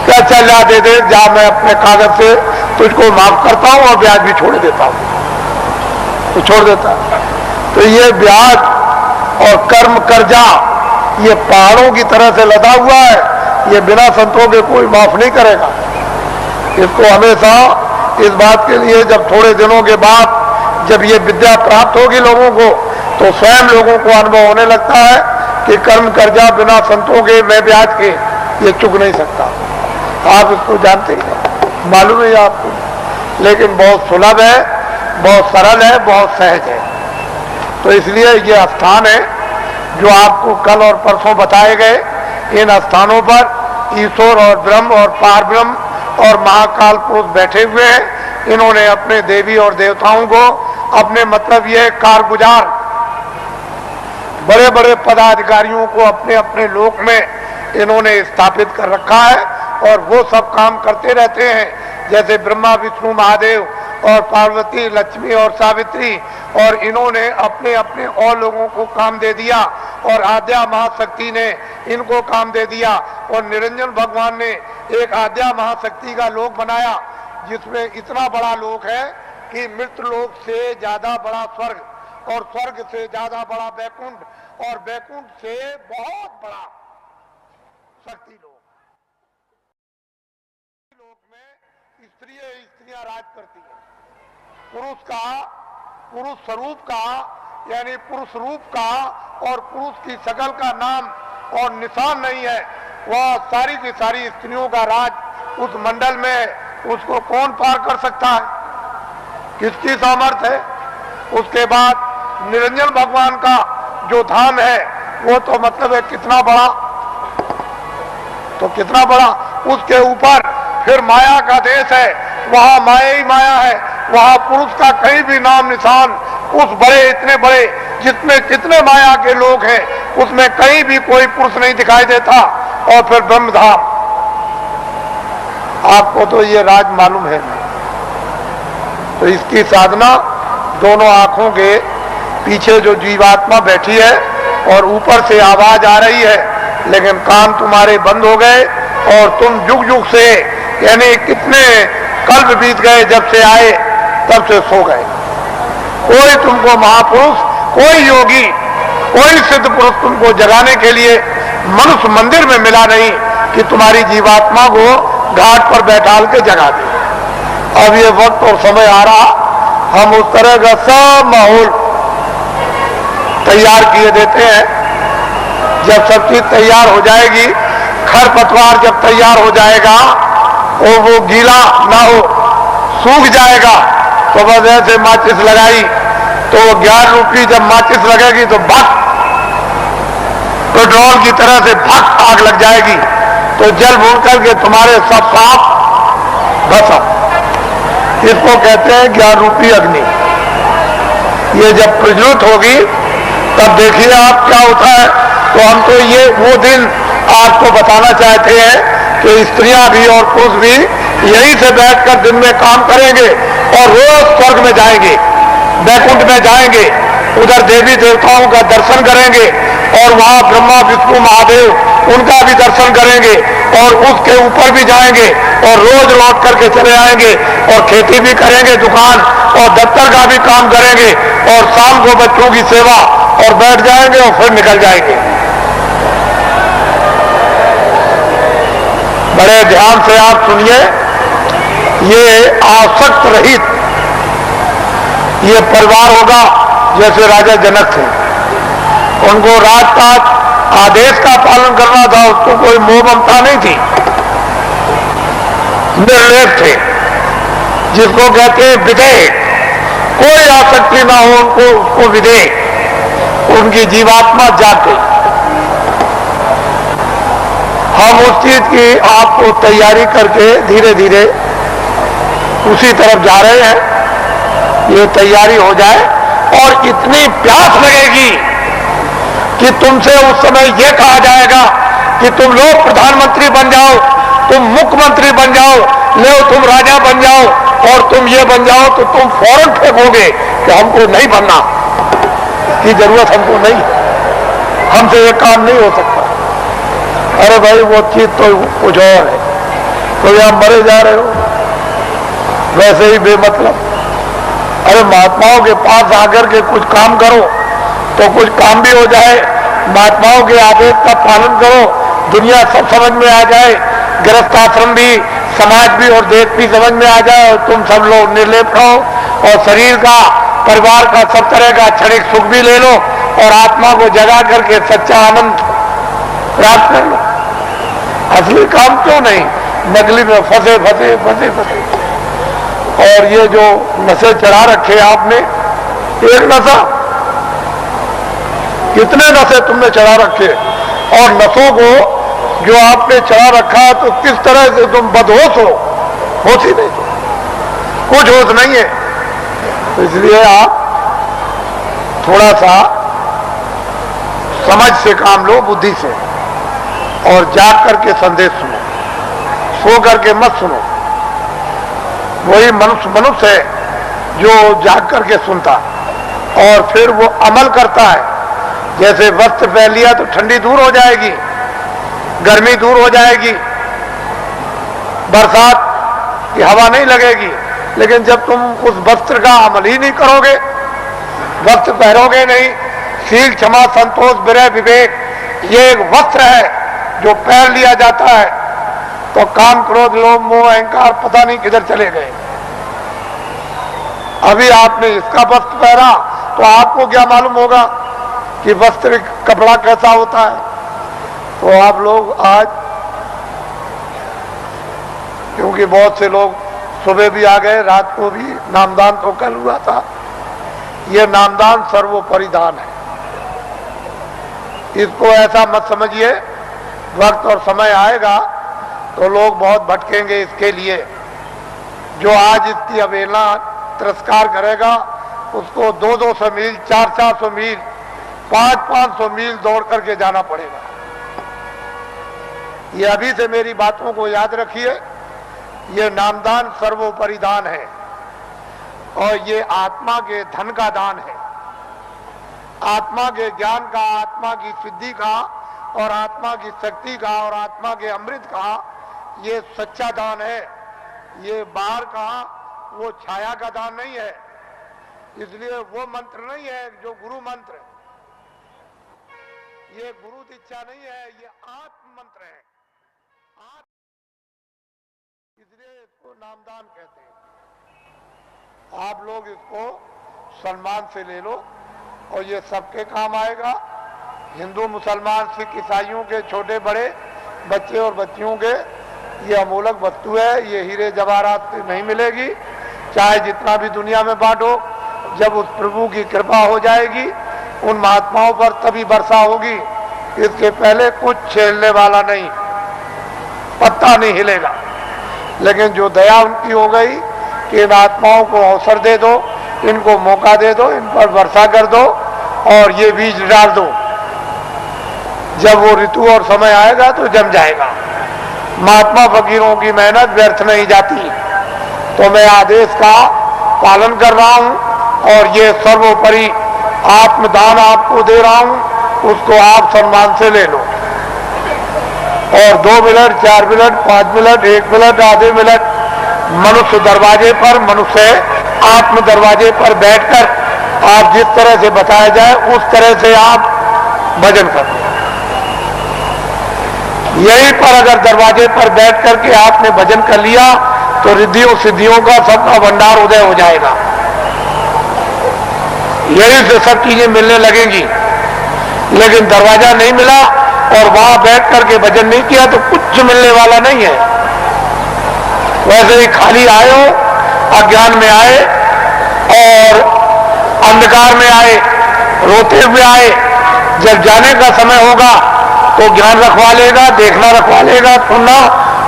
तो अच्छा जा दे दे, जा मैं अपने कागज से तुझको माफ करता हूं और ब्याज भी छोड़ देता हूं। तो छोड़ देता है। तो ये ब्याज और कर्म कर्जा ये पहाड़ों की तरह से लदा हुआ है, ये बिना संतों के कोई माफ नहीं करेगा। इसको हमेशा इस बात के लिए जब थोड़े दिनों के बाद जब ये विद्या प्राप्त होगी लोगों को तो स्वयं लोगों को अनुभव होने लगता है कि कर्म कर्जा बिना संतों के व ब्याज के ये चुक नहीं सकता। आप इसको जानते हैं, मालूम है आपको, लेकिन बहुत सुलभ है, बहुत सरल है, बहुत सहज है। तो इसलिए ये स्थान है जो आपको कल और परसों बताए गए। इन स्थानों पर ईश्वर और ब्रह्म और पारब्रह्म और महाकाल पुरुष बैठे हुए हैं। इन्होंने अपने देवी और देवताओं को अपने मतलब ये कारगुजार बड़े बड़े पदाधिकारियों को अपने अपने लोक में इन्होंने स्थापित कर रखा है और वो सब काम करते रहते हैं। जैसे ब्रह्मा विष्णु महादेव और पार्वती लक्ष्मी और सावित्री, और इन्होंने अपने अपने और लोगों को काम दे दिया और आद्या महाशक्ति ने इनको काम दे दिया और निरंजन भगवान ने एक आद्या महाशक्ति का लोक बनाया जिसमें इतना बड़ा लोक है कि मृत लोक से ज्यादा बड़ा स्वर्ग और स्वर्ग से ज्यादा बड़ा वैकुंठ और वैकुंठ से बहुत बड़ा शक्ति लोक। लोक में स्त्रियां राज करती हैं। पुरुष स्वरूप का यानी पुरुष रूप का और पुरुष की शकल का नाम और निशान नहीं है। वह सारी की सारी स्त्रियों का राज उस मंडल में उसको कौन पार कर सकता है, किसकी सामर्थ्य है। उसके बाद निरंजन भगवान का जो धाम है वो तो मतलब है कितना बड़ा, तो कितना बड़ा। उसके ऊपर फिर माया का देश है, वहां माया ही माया है, वहां पुरुष का कहीं भी नाम निशान उस बड़े इतने बड़े जितने कितने माया के लोग हैं उसमें कहीं भी कोई पुरुष नहीं दिखाई देता। और फिर ब्रह्मधाम, आपको तो ये राज मालूम है नहीं। तो इसकी साधना दोनों आंखों के पीछे जो जीवात्मा बैठी है और ऊपर से आवाज आ रही है लेकिन कान तुम्हारे बंद हो गए और तुम जुग जुग से यानी कितने कल्प बीत गए जब से आए तब से सो गए। कोई तुमको महापुरुष, कोई योगी, कोई सिद्ध पुरुष तुमको जगाने के लिए मनुष्य मंदिर में मिला नहीं कि तुम्हारी जीवात्मा को घाट पर बैठाल के जगा दे। अब ये वक्त और समय आ रहा, हम उस तरह का सब माहौल तैयार किए देते हैं। जब सब चीज तैयार हो जाएगी, खरपतवार जब तैयार हो जाएगा और वो गीला ना हो, सूख जाएगा, तो बस ऐसे माचिस लगाई तो 11 रुपये जब माचिस लगेगी तो भक पेट्रोल की तरह से भक आग लग जाएगी। तो जल भून करके तुम्हारे सब पाप भस्म। इसको कहते हैं 11 रुपये अग्नि। ये जब प्रज्वलित होगी तब देखिए आप क्या होता है। तो हम तो ये वो दिन आपको बताना चाहते हैं कि स्त्रियां भी और पुरुष भी यहीं से बैठकर दिन में काम करेंगे और रोज स्वर्ग में जाएंगे, वैकुंठ में जाएंगे, उधर देवी देवताओं का दर्शन करेंगे और वहां ब्रह्मा विष्णु महादेव उनका भी दर्शन करेंगे और उसके ऊपर भी जाएंगे और रोज लौट करके चले आएंगे और खेती भी करेंगे, दुकान और दफ्तर का भी काम करेंगे और शाम को बच्चों की सेवा और बैठ जाएंगे और फिर निकल जाएंगे। बड़े ध्यान से आप सुनिए, ये आसक्त रहित ये परिवार होगा जैसे राजा जनक थे। उनको राज का आदेश का पालन करना था, उसको कोई मोह ममता नहीं थी, निर्लेप थे। जिसको कहते हैं विधेय, कोई आसक्ति ना हो उनको, उसको विधेय, उनकी जीवात्मा जाग गई। हम उस चीज की आपको तैयारी करके धीरे धीरे उसी तरफ जा रहे हैं। ये तैयारी हो जाए और इतनी प्यास लगेगी कि तुमसे उस समय यह कहा जाएगा कि तुम लोग प्रधानमंत्री बन जाओ, तुम मुख्यमंत्री बन जाओ, ले तुम राजा बन जाओ और तुम ये बन जाओ, तो तुम फौरन फेंकोगे कि हमको नहीं बनना, की जरूरत हमको नहीं, हमसे ये काम नहीं हो सकता। अरे भाई वो चीज तो कुछ और है, तो यहां मरे जा रहे हो वैसे ही बेमतलब। अरे महात्माओं के पास आकर के कुछ काम करो तो कुछ काम भी हो जाए, महात्माओं के आदेश का पालन करो, दुनिया सब समझ में आ जाए, गृहस्थ आश्रम भी, समाज भी और देश भी समझ में आ जाए और तुम सब लोग निर्लेप रहो और शरीर का, परिवार का, सब तरह का क्षणिक सुख भी ले लो और आत्मा को जगा करके सच्चा आनंद प्राप्त कर लो। असली काम क्यों नहीं, नकली में फंसे फंसे फंसे फंसे। और ये जो नशे चढ़ा रखे आपने, एक नशा, कितने नशे तुमने चढ़ा रखे, और नशों को जो आपने चढ़ा रखा तो किस तरह से तुम बदहोश हो, होश ही नहीं, कुछ होश नहीं है। तो इसलिए आप थोड़ा सा समझ से काम लो, बुद्धि से, और जाग करके संदेश सुनो, सो करके मत सुनो। वही मनुष्य है जो जाग करके सुनता और फिर वो अमल करता है। जैसे वस्त्र पहन लिया तो ठंडी दूर हो जाएगी, गर्मी दूर हो जाएगी, बरसात की हवा नहीं लगेगी, लेकिन जब तुम उस वस्त्र का अमल ही नहीं करोगे, वस्त्र पहनोगे नहीं, शील, क्षमा, संतोष, विनय, विवेक, ये एक वस्त्र है जो पहन लिया जाता है, तो काम, क्रोध, लोभ, मोह, अहंकार पता नहीं किधर चले गए। अभी आपने इसका वस्त्र पहना तो आपको क्या मालूम होगा कि वस्त्र, कपड़ा कैसा होता है। तो आप लोग आज, क्योंकि बहुत से लोग सुबह भी आ गए, रात को भी, नामदान तो कल हुआ था, ये नामदान सर्वोपरि दान है। इसको ऐसा मत समझिए, वक्त और समय आएगा तो लोग बहुत भटकेंगे इसके लिए। जो आज इसकी अवहेलना, तिरस्कार करेगा, उसको 200-200 मील, 400-400 मील, 500-500 मील दौड़ करके जाना पड़ेगा। ये अभी से मेरी बातों को याद रखिए। ये नामदान सर्वोपरि दान है और ये आत्मा के धन का दान है, आत्मा के ज्ञान का, आत्मा की सिद्धि का और आत्मा की शक्ति का और आत्मा के अमृत का ये सच्चा दान है। ये बाहर का वो छाया का दान नहीं है। इसलिए वो मंत्र नहीं है जो गुरु मंत्र, ये गुरु दीक्षा नहीं है, ये आत्म मंत्र है। इसलिए इसको नामदान कहते हैं। आप लोग इसको सम्मान से ले लो और ये सबके काम आएगा। हिंदू, मुसलमान, सिख, ईसाइयों के, छोटे बड़े, बच्चे और बच्चियों के, ये अमूलक वस्तु है। ये हीरे जवाहरात से नहीं मिलेगी, चाहे जितना भी दुनिया में बांटो। जब उस प्रभु की कृपा हो जाएगी उन महात्माओं पर, तभी वर्षा होगी। इसके पहले कुछ छेड़ने वाला नहीं, पत्ता नहीं हिलेगा। लेकिन जो दया उनकी हो गई कि इन आत्माओं को अवसर दे दो, इनको मौका दे दो, इन पर वर्षा कर दो और ये बीज डाल दो। जब वो ऋतु और समय आएगा तो जम जाएगा। महात्मा फकीरों की मेहनत व्यर्थ नहीं जाती। तो मैं आदेश का पालन कर रहा हूं और ये सर्वोपरि आत्मदान आपको दे रहा हूं, उसको आप सम्मान से ले लो। और 2 मिनट, 4 मिनट, 5 मिनट, 1 मिनट, आधे मिनट मनुष्य दरवाजे पर, मनुष्य आत्म दरवाजे पर बैठकर आप जिस तरह से बताया जाए उस तरह से आप भजन करो। यहीं पर अगर दरवाजे पर बैठ करके आपने भजन कर लिया तो रिद्धियों सिद्धियों का सबका भंडार उदय हो जाएगा। यहीं से सब चीजें मिलने लगेंगी। लेकिन दरवाजा नहीं मिला और वहां बैठ करके भजन नहीं किया तो कुछ मिलने वाला नहीं है। वैसे ही खाली आए हो अज्ञान में आए और अंधकार में आए, रोते हुए आए। जब जाने का समय होगा तो ज्ञान रखवा लेगा, देखना रखवा लेगा, सुनना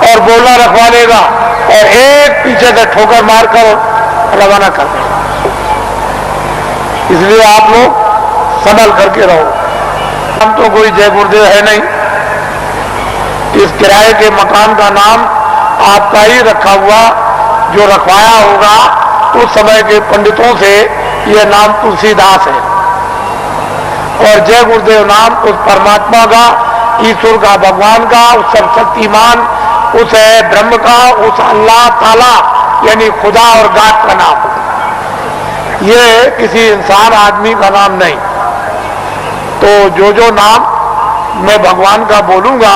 और बोलना रखवा लेगा, और एक पीछे से ठोकर मारकर रवाना कर देगा। इसलिए आप लोग संभल करके रहो। हम तो कोई जय गुरुदेव है नहीं। इस किराए के मकान का नाम आपका ही रखा हुआ, जो रखवाया होगा उस समय के पंडितों से, यह नाम तुलसीदास है। और जय गुरुदेव नाम उस परमात्मा का, ईश्वर का, भगवान का, उस सर्वशक्तिमान, उस ब्रह्म का, उस अल्लाह ताला यानी खुदा और गात का नाम। ये किसी इंसान आदमी का नाम नहीं। तो जो नाम मैं भगवान का बोलूंगा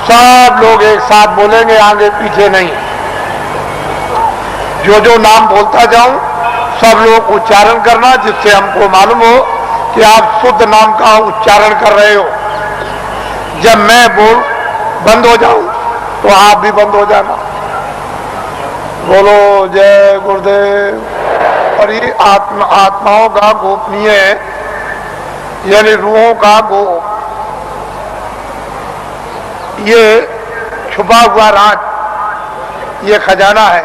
सब लोग एक साथ बोलेंगे, आगे पीछे नहीं। जो नाम बोलता जाऊं सब लोग उच्चारण करना, जिससे हमको मालूम हो कि आप शुद्ध नाम का उच्चारण कर रहे हो। जब मैं बोल बंद हो जाऊं तो आप भी बंद हो जाना। बोलो जय गुरुदेव। और ये आत्माओं का गोपनीय यानी रूहों का ये छुपा हुआ राज, ये खजाना है।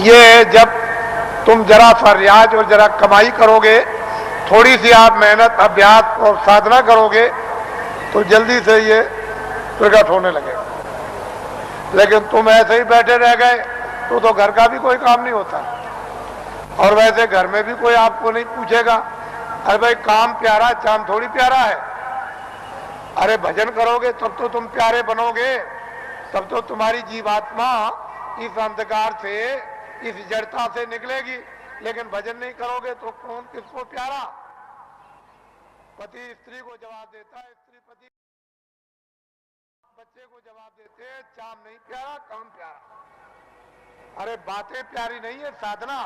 ये जब तुम जरा सा रियाज और जरा कमाई करोगे, थोड़ी सी आप मेहनत, अभ्यास और साधना करोगे तो जल्दी से ये प्रकट होने लगेगा। लेकिन तुम ऐसे ही बैठे रह गए तो घर का भी कोई काम नहीं होता। और वैसे घर में भी कोई आपको नहीं पूछेगा, अरे भाई काम प्यारा, चांद थोड़ी प्यारा है। अरे भजन करोगे तब तो तुम प्यारे बनोगे, तब तो तुम्हारी जीवात्मा इस अंधकार से, इस जड़ता से निकलेगी। लेकिन भजन नहीं करोगे तो कौन किसको प्यारा? पति स्त्री को जवाब देता है, स्त्री पति बच्चे को जवाब देते हैं, चाम नहीं प्यारा, काम प्यारा। अरे बातें प्यारी नहीं है, साधना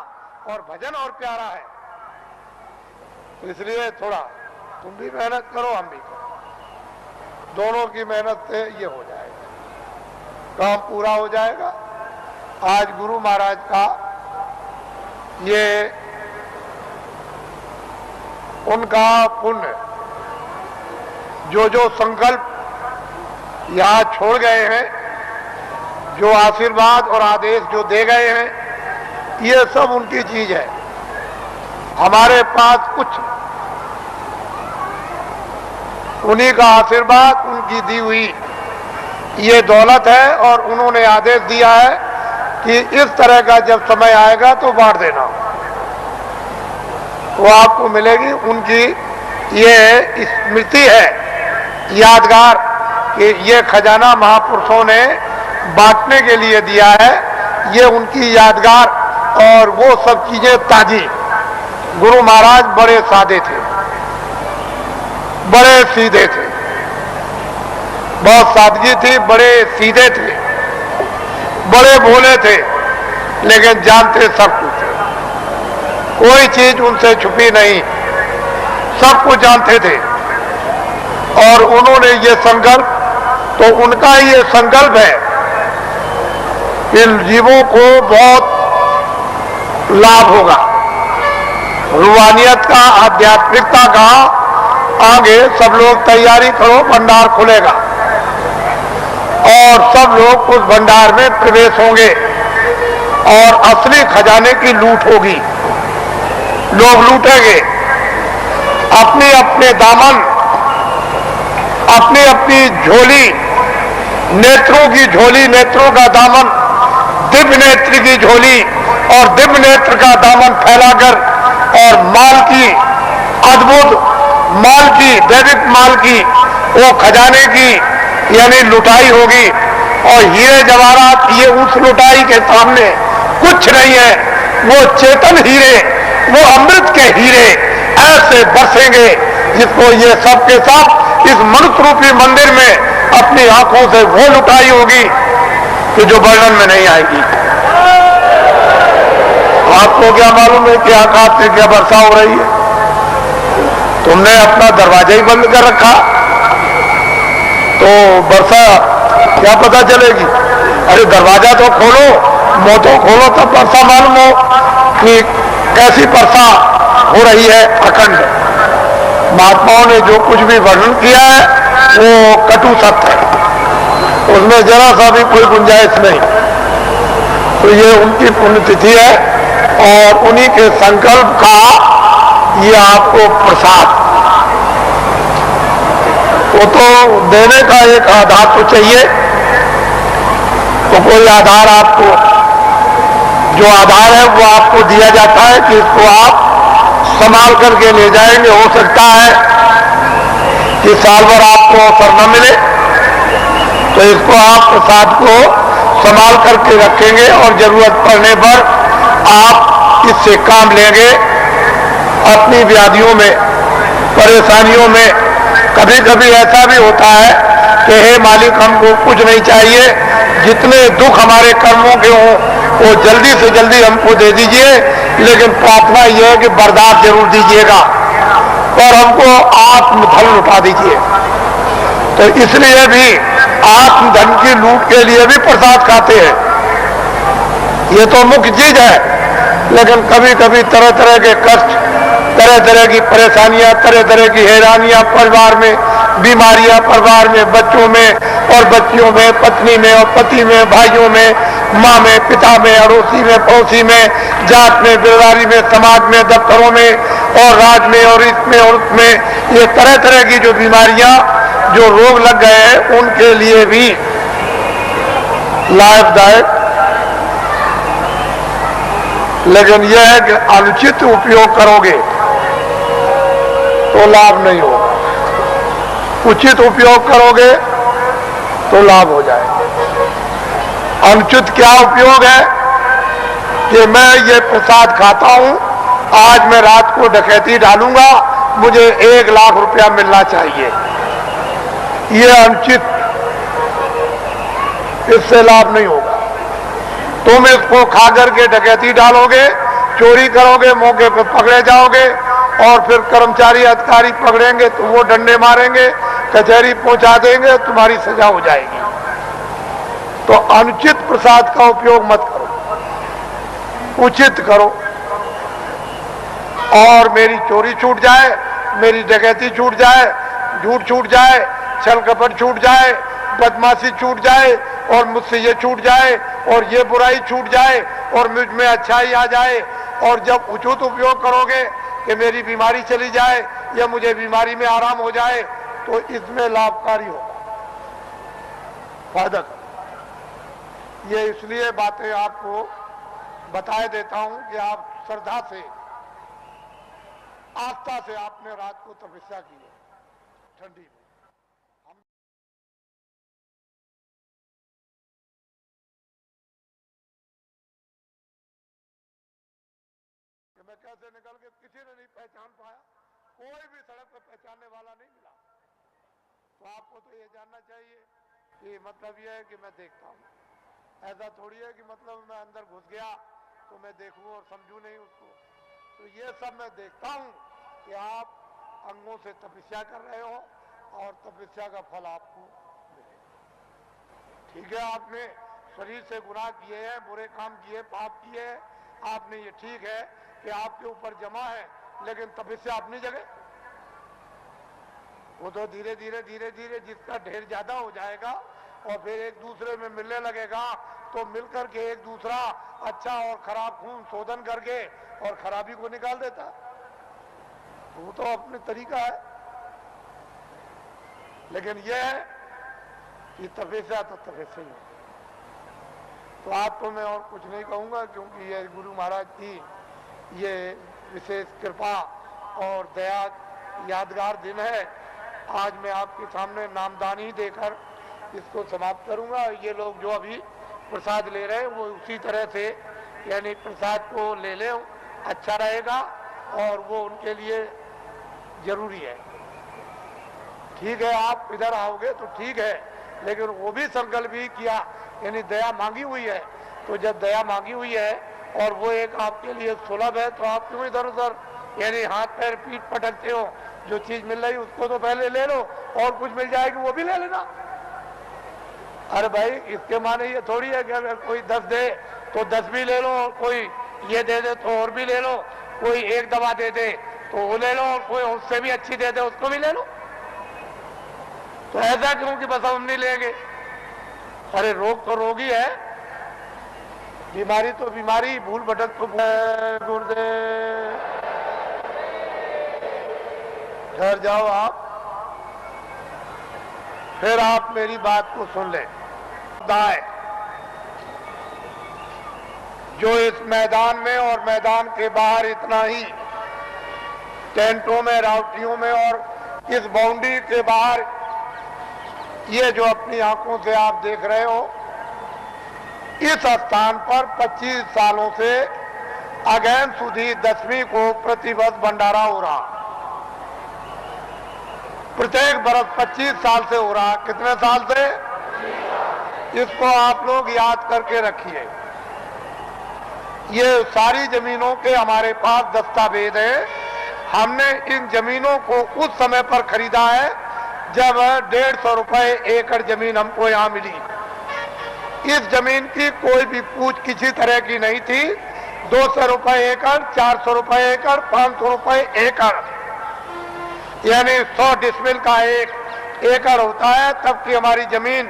और भजन और प्यारा है। तो इसलिए थोड़ा तुम भी मेहनत करो, हम भी करो, दोनों की मेहनत से ये हो जाएगा, काम पूरा हो जाएगा। आज गुरु महाराज का ये उनका पुण्य, जो संकल्प यहां छोड़ गए हैं, जो आशीर्वाद और आदेश जो दे गए हैं, ये सब उनकी चीज है। हमारे पास कुछ उन्हीं का आशीर्वाद, उनकी दी हुई ये दौलत है। और उन्होंने आदेश दिया है कि इस तरह का जब समय आएगा तो बांट देना, वो आपको मिलेगी। उनकी ये स्मृति है, यादगार, कि ये खजाना महापुरुषों ने बांटने के लिए दिया है। ये उनकी यादगार और वो सब चीजें ताजी। गुरु महाराज बड़े सादे थे, बड़े सीधे थे, बहुत सादगी थी, बड़े सीधे थे, बड़े भोले थे, लेकिन जानते सब कुछ थे। कोई चीज उनसे छुपी नहीं, सब कुछ जानते थे। और उन्होंने ये संकल्प, तो उनका ये संकल्प है कि जीवों को बहुत लाभ होगा, रूहानियत का, आध्यात्मिकता का। आगे सब लोग तैयारी करो, भंडार खुलेगा और सब लोग उस भंडार में प्रवेश होंगे और असली खजाने की लूट होगी। लोग लूटेंगे अपने अपने दामन, अपनी अपनी झोली, नेत्रों की झोली, नेत्रों का दामन, दिव्य नेत्र की झोली और दिव्य नेत्र का दामन फैलाकर, और माल की, अद्भुत माल की, दैविक माल की, वो खजाने की यानी लुटाई होगी। और हीरे जवाहरात ये उस लुटाई के सामने कुछ नहीं है। वो चेतन हीरे, वो अमृत के हीरे ऐसे बरसेंगे जिसको ये सब के सब इस मनुष्य रूपी मंदिर में अपनी आंखों से वो लुटाई होगी कि जो वर्णन में नहीं आएगी। आपको क्या मालूम है कि आकाश से क्या वर्षा हो रही है? तुमने अपना दरवाजा ही बंद कर रखा तो वर्षा क्या पता चलेगी? अरे दरवाजा तो खोलो, मोटो खोलो तब वर्षा मालूम हो कि कैसी वर्षा हो रही है अखंड। महात्माओं ने जो कुछ भी वर्णन किया है वो कटु सत्य है, उसमें जरा सा भी कोई गुंजाइश नहीं। तो ये उनकी पुण्यतिथि है और उन्हीं के संकल्प का ये आपको प्रसाद। वो तो देने का एक आधार तो चाहिए, तो कोई आधार आपको, जो आधार है वो आपको दिया जाता है कि इसको आप संभाल करके ले जाएंगे। हो सकता है कि साल भर आपको अवसर न मिले, तो इसको आप प्रसाद को संभाल करके रखेंगे और जरूरत पड़ने पर आप इससे काम लेंगे। अपनी व्याधियों में, परेशानियों में कभी कभी ऐसा भी होता है कि हे मालिक, हमको कुछ नहीं चाहिए, जितने दुख हमारे कर्मों के हों वो जल्दी से जल्दी हमको दे दीजिए, लेकिन प्रार्थना यह है कि बर्दाश्त जरूर दीजिएगा और हमको आत्मधन लुटा दीजिए। तो इसलिए भी आत्मधन की लूट के लिए भी प्रसाद खाते हैं, ये तो मुख्य चीज है। लेकिन कभी कभी तरह तरह के कष्ट, तरह तरह की परेशानियां, तरह तरह की हैरानियां परिवार में, बीमारियां परिवार में, बच्चों में और बच्चियों में, पत्नी में और पति में, भाइयों में, माँ में, पिता में, अड़ोसी में, पड़ोसी में, जात में, बिरदारी में, समाज में, दफ्तरों में और राज में और इसमें और उसमें, ये तरह तरह की जो बीमारियां, जो रोग लग गए हैं, उनके लिए भी लाभदायक। लेकिन यह है कि अनुचित उपयोग करोगे तो लाभ नहीं होगा, उचित उपयोग करोगे तो लाभ हो जाएगा। अनुचित क्या उपयोग है कि मैं ये प्रसाद खाता हूं, आज मैं रात को डकैती डालूंगा, मुझे 1 लाख रुपया मिलना चाहिए, ये अनुचित, इससे लाभ नहीं होगा। तुम इसको खा करके डकैती डालोगे, चोरी करोगे, मौके पर पकड़े जाओगे और फिर कर्मचारी अधिकारी पकड़ेंगे तो वो डंडे मारेंगे, कचहरी पहुंचा देंगे, तुम्हारी सजा हो जाएगी। तो अनुचित प्रसाद का उपयोग मत करो, उचित करो। और मेरी चोरी छूट जाए, मेरी डकैती छूट जाए, झूठ छूट जाए, छल कपट छूट जाए, बदमाशी छूट जाए और मुझसे ये छूट जाए और ये बुराई छूट जाए और मुझ में अच्छाई आ जाए। और जब उचित उपयोग करोगे कि मेरी बीमारी चली जाए या मुझे बीमारी में आराम हो जाए, तो इसमें लाभकारी होगा, फायदा कर। ये इसलिए बातें आपको बताए देता हूं कि आप श्रद्धा से, आस्था से आपने रात को तपस्या की है ठंडी में। मैं कैसे निकल के, किसी ने नहीं पहचान पाया, कोई भी सड़क पर पहचानने वाला नहीं मिला। तो आपको तो ये जानना चाहिए कि मतलब ये है कि मैं देखता हूँ, ऐसा थोड़ी है कि मतलब मैं अंदर घुस गया तो मैं देखूं और समझूं नहीं उसको। तो ये सब मैं देखता हूँ कि आप अंगों से तपस्या कर रहे हो और तपस्या का फल आपको मिलेगा। ठीक है, आपने शरीर से गुनाह किए हैं, बुरे काम किए, पाप किए हैं, आपने, ये ठीक है कि आपके ऊपर जमा है, लेकिन तपस्या अपनी जगह। वो तो धीरे धीरे धीरे धीरे जिसका ढेर ज्यादा हो जाएगा और फिर एक दूसरे में मिलने लगेगा, तो मिलकर के एक दूसरा अच्छा और खराब खून शोधन करके और खराबी को निकाल देता है। वो तो अपने तरीका है। लेकिन यह है कि तपस्या तो तपस्या ही है। तो आपको मैं और कुछ नहीं कहूंगा, क्योंकि ये गुरु महाराज की ये विशेष कृपा और दया यादगार दिन है। आज मैं आपके सामने नामदानी देकर इसको समाप्त करूंगा। ये लोग जो अभी प्रसाद ले रहे हैं वो उसी तरह से, यानी प्रसाद को ले लें, अच्छा रहेगा और वो उनके लिए जरूरी है। ठीक है, आप इधर आओगे तो ठीक है, लेकिन वो भी संकल्प ही किया, यानी दया मांगी हुई है। तो जब दया मांगी हुई है और वो एक आपके लिए सुलभ है, तो आप क्यों इधर उधर यानी हाथ पैर पीठ पटकते हो? जो चीज मिल रही उसको तो पहले ले लो, और कुछ मिल जाएगी वो भी ले लेना। अरे भाई, इसके माने ये थोड़ी है कि अगर कोई 10 दे तो 10 भी ले लो, और कोई ये दे दे तो और भी ले लो, कोई एक दवा दे दे तो वो ले लो, और कोई उससे भी अच्छी दे दे उसको भी ले लो। तो ऐसा क्यों कि बस हम नहीं लेंगे? अरे रोग तो रोग ही है, बीमारी तो बीमारी, भूल भटक तो गुरुदेव। घर जाओ आप, फिर आप मेरी बात को सुन लें। दाएं जो इस मैदान में और मैदान के बाहर इतना ही टेंटों में, रावटियों में और इस बाउंड्री के बाहर ये जो अपनी आंखों से आप देख रहे हो, इस स्थान पर 25 सालों से अगेन सुधी 10वीं को प्रतिवर्ष भंडारा हो रहा। प्रत्येक बरस 25 साल से हो रहा। कितने साल से? इसको आप लोग याद करके रखिए। ये सारी जमीनों के हमारे पास दस्तावेज है। हमने इन जमीनों को उस समय पर खरीदा है जब 150 रुपए एकड़ जमीन हमको यहाँ मिली। इस जमीन की कोई भी पूछ किसी तरह की नहीं थी। 200 रुपए एकड़, 400 रुपए एकड़, 500 रुपए एकड़, यानी 100 डिसमिल का एक एकड़ होता है। तब की हमारी जमीन,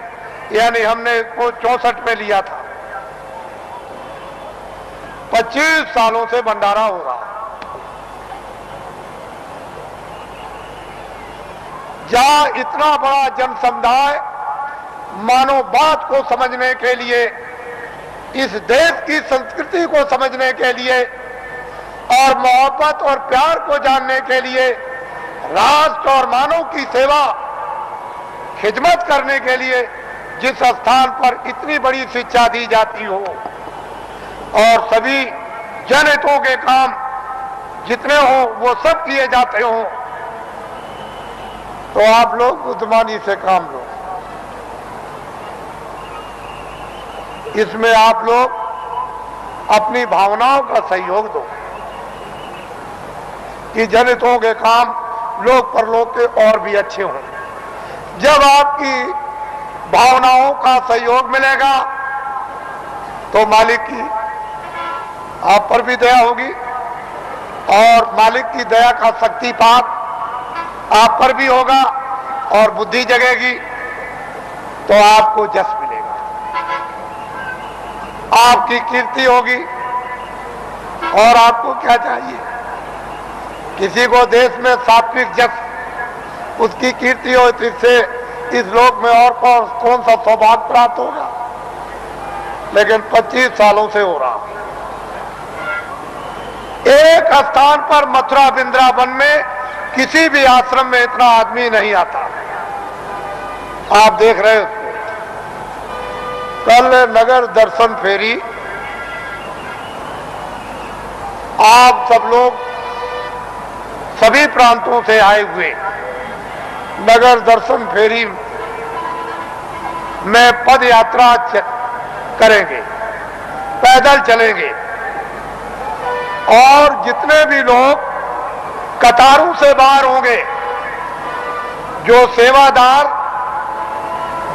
यानी हमने इसको 64 में लिया था। 25 सालों से भंडारा हो रहा। जहां इतना बड़ा जन समुदाय मानव बात को समझने के लिए, इस देश की संस्कृति को समझने के लिए और मोहब्बत और प्यार को जानने के लिए, राष्ट्र और मानव की सेवा खिदमत करने के लिए जिस स्थान पर इतनी बड़ी शिक्षा दी जाती हो और सभी जनहितों के काम जितने हो वो सब किए जाते हो, तो आप लोग बुद्धिमानी से काम लो। इसमें आप लोग अपनी भावनाओं का सहयोग दो कि जनहितों के काम लोक परलोक के और भी अच्छे हों। जब आपकी भावनाओं का सहयोग मिलेगा तो मालिक की आप पर भी दया होगी और मालिक की दया का शक्तिपात आप पर भी होगा और बुद्धि जगेगी तो आपको जस मिलेगा, आपकी कीर्ति होगी। और आपको क्या चाहिए? किसी को देश में सात्विक जस, उसकी कीर्ति हो, इससे इस लोक में और कौन सा सौभाग्य प्राप्त होगा? लेकिन 25 सालों से हो रहा। एक स्थान पर मथुरा वृंदावन में किसी भी आश्रम में इतना आदमी नहीं आता। आप देख रहे हो कल नगर दर्शन फेरी, आप सब लोग सभी प्रांतों से आए हुए नगर दर्शन फेरी में पद यात्रा करेंगे, पैदल चलेंगे और जितने भी लोग कतारों से बाहर होंगे, जो सेवादार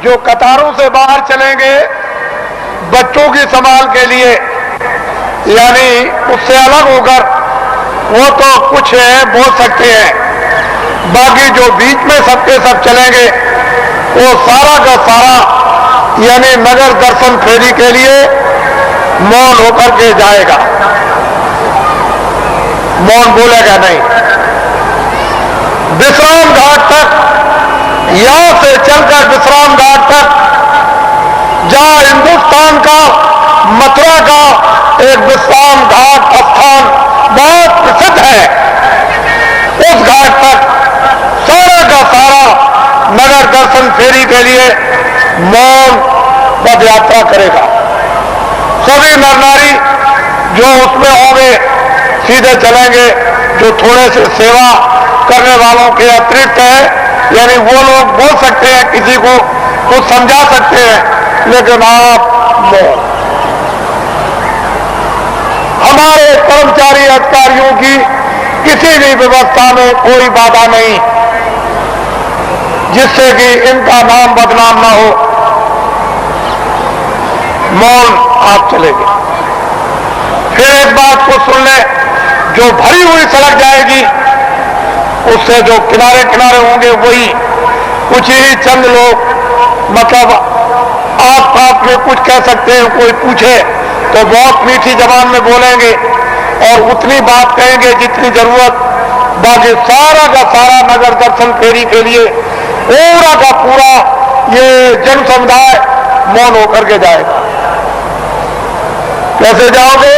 जो कतारों से बाहर चलेंगे बच्चों की संभाल के लिए, यानी उससे अलग होकर वो तो कुछ है बोल सकते हैं, बाकी जो बीच में सबके सब चलेंगे वो सारा का सारा यानी नगर दर्शन फेरी के लिए मौन होकर के जाएगा, मौन बोलेगा नहीं। विश्राम घाट तक, यहां से चलकर विश्राम घाट तक, जहां हिंदुस्तान का मथुरा का एक विश्राम घाट स्थान बहुत प्रसिद्ध है, उस घाट तक सारा का सारा नगर दर्शन फेरी के लिए मौन पद यात्रा करेगा। सभी नर नारी जो उसमें होंगे सीधे चलेंगे, जो थोड़े से सेवा करने वालों के अतिरिक्त है, यानी वो लोग बोल सकते हैं, किसी को कुछ समझा सकते हैं, लेकिन आप मौन। हमारे कर्मचारी अधिकारियों की किसी भी व्यवस्था में कोई बाधा नहीं जिससे कि इनका नाम बदनाम ना हो। मौन आप चलेंगे। फिर एक बात को सुन ले, जो भरी हुई सड़क जाएगी उससे जो किनारे किनारे होंगे वही कुछ ही चंद लोग मतलब आप में कुछ कह सकते हैं, कोई पूछे तो बहुत मीठी जबान में बोलेंगे और उतनी बात कहेंगे जितनी जरूरत, बाकी सारा का सारा नगर दर्शन फेरी के लिए पूरा का पूरा ये जन समुदाय मौन होकर के जाएगा। कैसे जाओगे?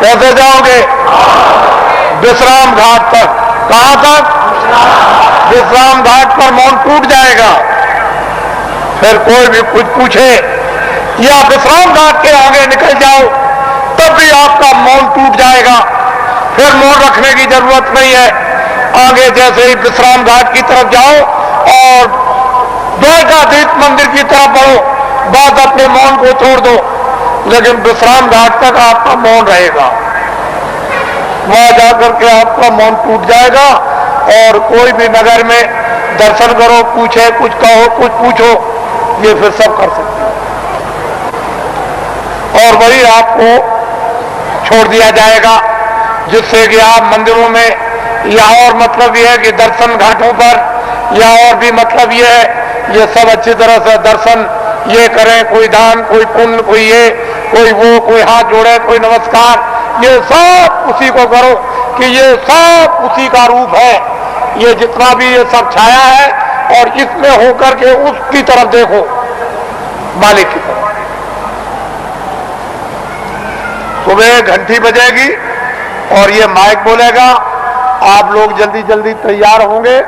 कैसे जाओगे? विश्राम घाट तक। कहां तक? विश्राम घाट पर मौन टूट जाएगा। फिर कोई भी कुछ पूछे या विश्राम घाट के आगे निकल जाओ तब भी आपका मौन टूट जाएगा। फिर मौन रखने की जरूरत नहीं है। आगे जैसे ही विश्राम घाट की तरफ जाओ और द्वारकाधीश मंदिर की तरफ बढ़ो, बस अपने मौन को छोड़ दो, लेकिन विश्राम घाट तक आपका मौन रहेगा। वहां जाकर के आपका मौन टूट जाएगा और कोई भी नगर में दर्शन करो, पूछे, कुछ कहो, कुछ पूछो, ये फिर सब कर सकते हैं और वही आपको छोड़ दिया जाएगा, जिससे कि आप मंदिरों में या और मतलब यह है कि दर्शन घाटों पर या और भी मतलब यह है, ये सब अच्छी तरह से दर्शन ये करें, कोई दान, कोई पुण्य, कोई ये, कोई वो, कोई हाथ जोड़े, कोई नमस्कार, ये सब उसी को करो कि ये सब उसी का रूप है। ये जितना भी ये सब छाया है और इसमें होकर के उसकी तरफ देखो, मालिक की तरफ। सुबह घंटी बजेगी और ये माइक बोलेगा, आप लोग जल्दी जल्दी तैयार होंगे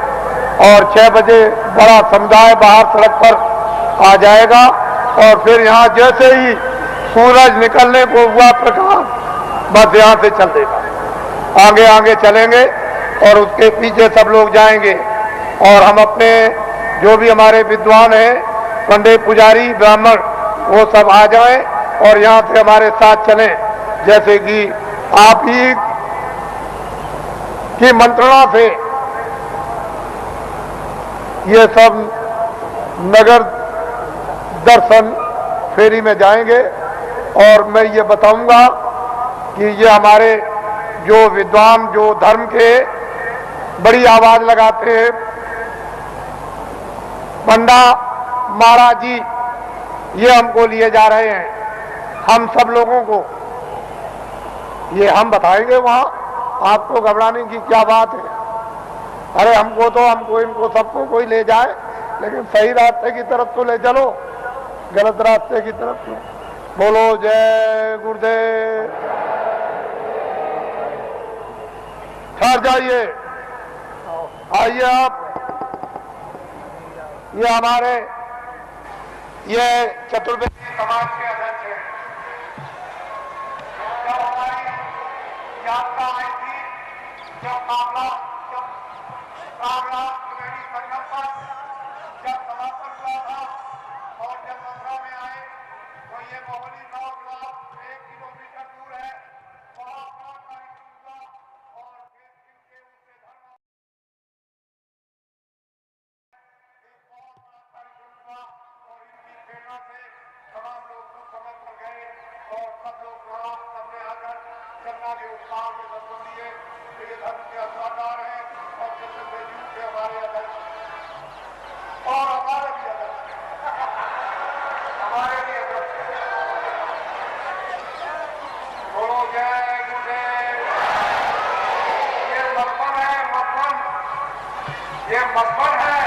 और 6 बजे बड़ा समुदाय बाहर सड़क पर आ जाएगा और फिर यहाँ जैसे ही सूरज निकलने को हुआ प्रकाश, बस यहाँ से चल देगा। आगे आगे चलेंगे और उसके पीछे सब लोग जाएंगे और हम अपने जो भी हमारे विद्वान हैं, पंडित, पुजारी, ब्राह्मण, वो सब आ जाएं और यहाँ से हमारे साथ चलें। जैसे कि आप ही की मंत्रणा से ये सब नगर दर्शन फेरी में जाएंगे और मैं ये बताऊंगा कि ये हमारे जो विद्वान, जो धर्म के बड़ी आवाज लगाते हैं, पंडा महाराज जी, ये हमको लिए जा रहे हैं। हम सब लोगों को ये हम बताएंगे वहां, आपको घबराने की क्या बात है। अरे हमको तो, हमको इनको सबको कोई ले जाए, लेकिन सही रास्ते की तरफ तो ले चलो, गलत रास्ते की तरफ तो। बोलो जय गुरुदेव। ठहर जाइए, आइए आप। ये हमारे ये चतुर्वेदी समाज के अध्यक्ष हैं। जब हमारी यात्रा आई थी, जब मामला त्रिवेणी संगम पर जब समापन हुआ था और जब मथुरा में आए तो ये मोहनी गांव जो 1 किलोमीटर दूर है, वहां बड़ा कार्यक्रम हुआ और फिर इनके उनके धर्म एक बहुत बड़ा कार्यक्रम हुआ और इनकी प्रेरणा से तमाम लोग कुछ समय पर गए और सब लोग वहां सामने आकर गंगा के उत्साह में दर्शन दिए। ये धर्म के अवतार हैं और चतुर्वेदी के हमारे अध्यक्ष और हमारे भी अध्यक्ष, हमारे भी अध्यक्ष। बोलो जय गुरुदेव। ये मधुबन है, मधुबन, ये मधुबन है।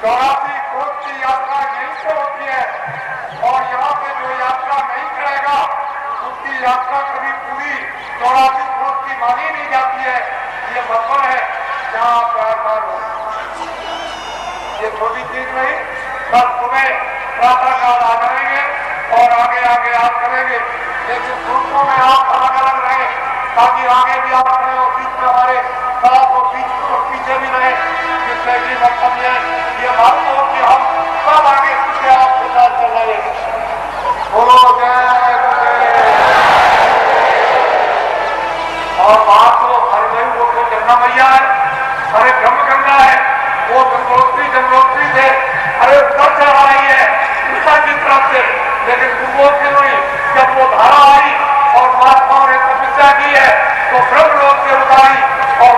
84 कोस की यात्रा यहीं से होती है और यहाँ पे जो यात्रा नहीं करेगा उसकी यात्रा कभी पूरी 84 कोस की मानी नहीं जाती है। ये मधुबन है जहाँ आप बार हो। ये छोटी चीज नहीं, कल सुबह प्रातः काल आ जाएंगे और आगे आगे आप करेंगे, लेकिन ग्रुपों में आप अलग अलग रहे ताकि आगे भी आप रहे और बीच में हमारे साथ और पीछे भी रहे, जिससे कि मतलब ये मालूम हो कि हम सब आगे पीछे आपके साथ चल रहे हैं। बोलो जय गुरुदेव। और बात तो हरिदेव वो तो गंगा मैया है, अरे ब्रह्म गंगा है, वो गंगोत्री थे, अरे उधर चढ़ रही है ऊपर की तरफ से लेकिन पूर्वों से हुई जब वो धारा आई और महात्माओं ने तपस्या की है तो ब्रह्म लोक से उतारी और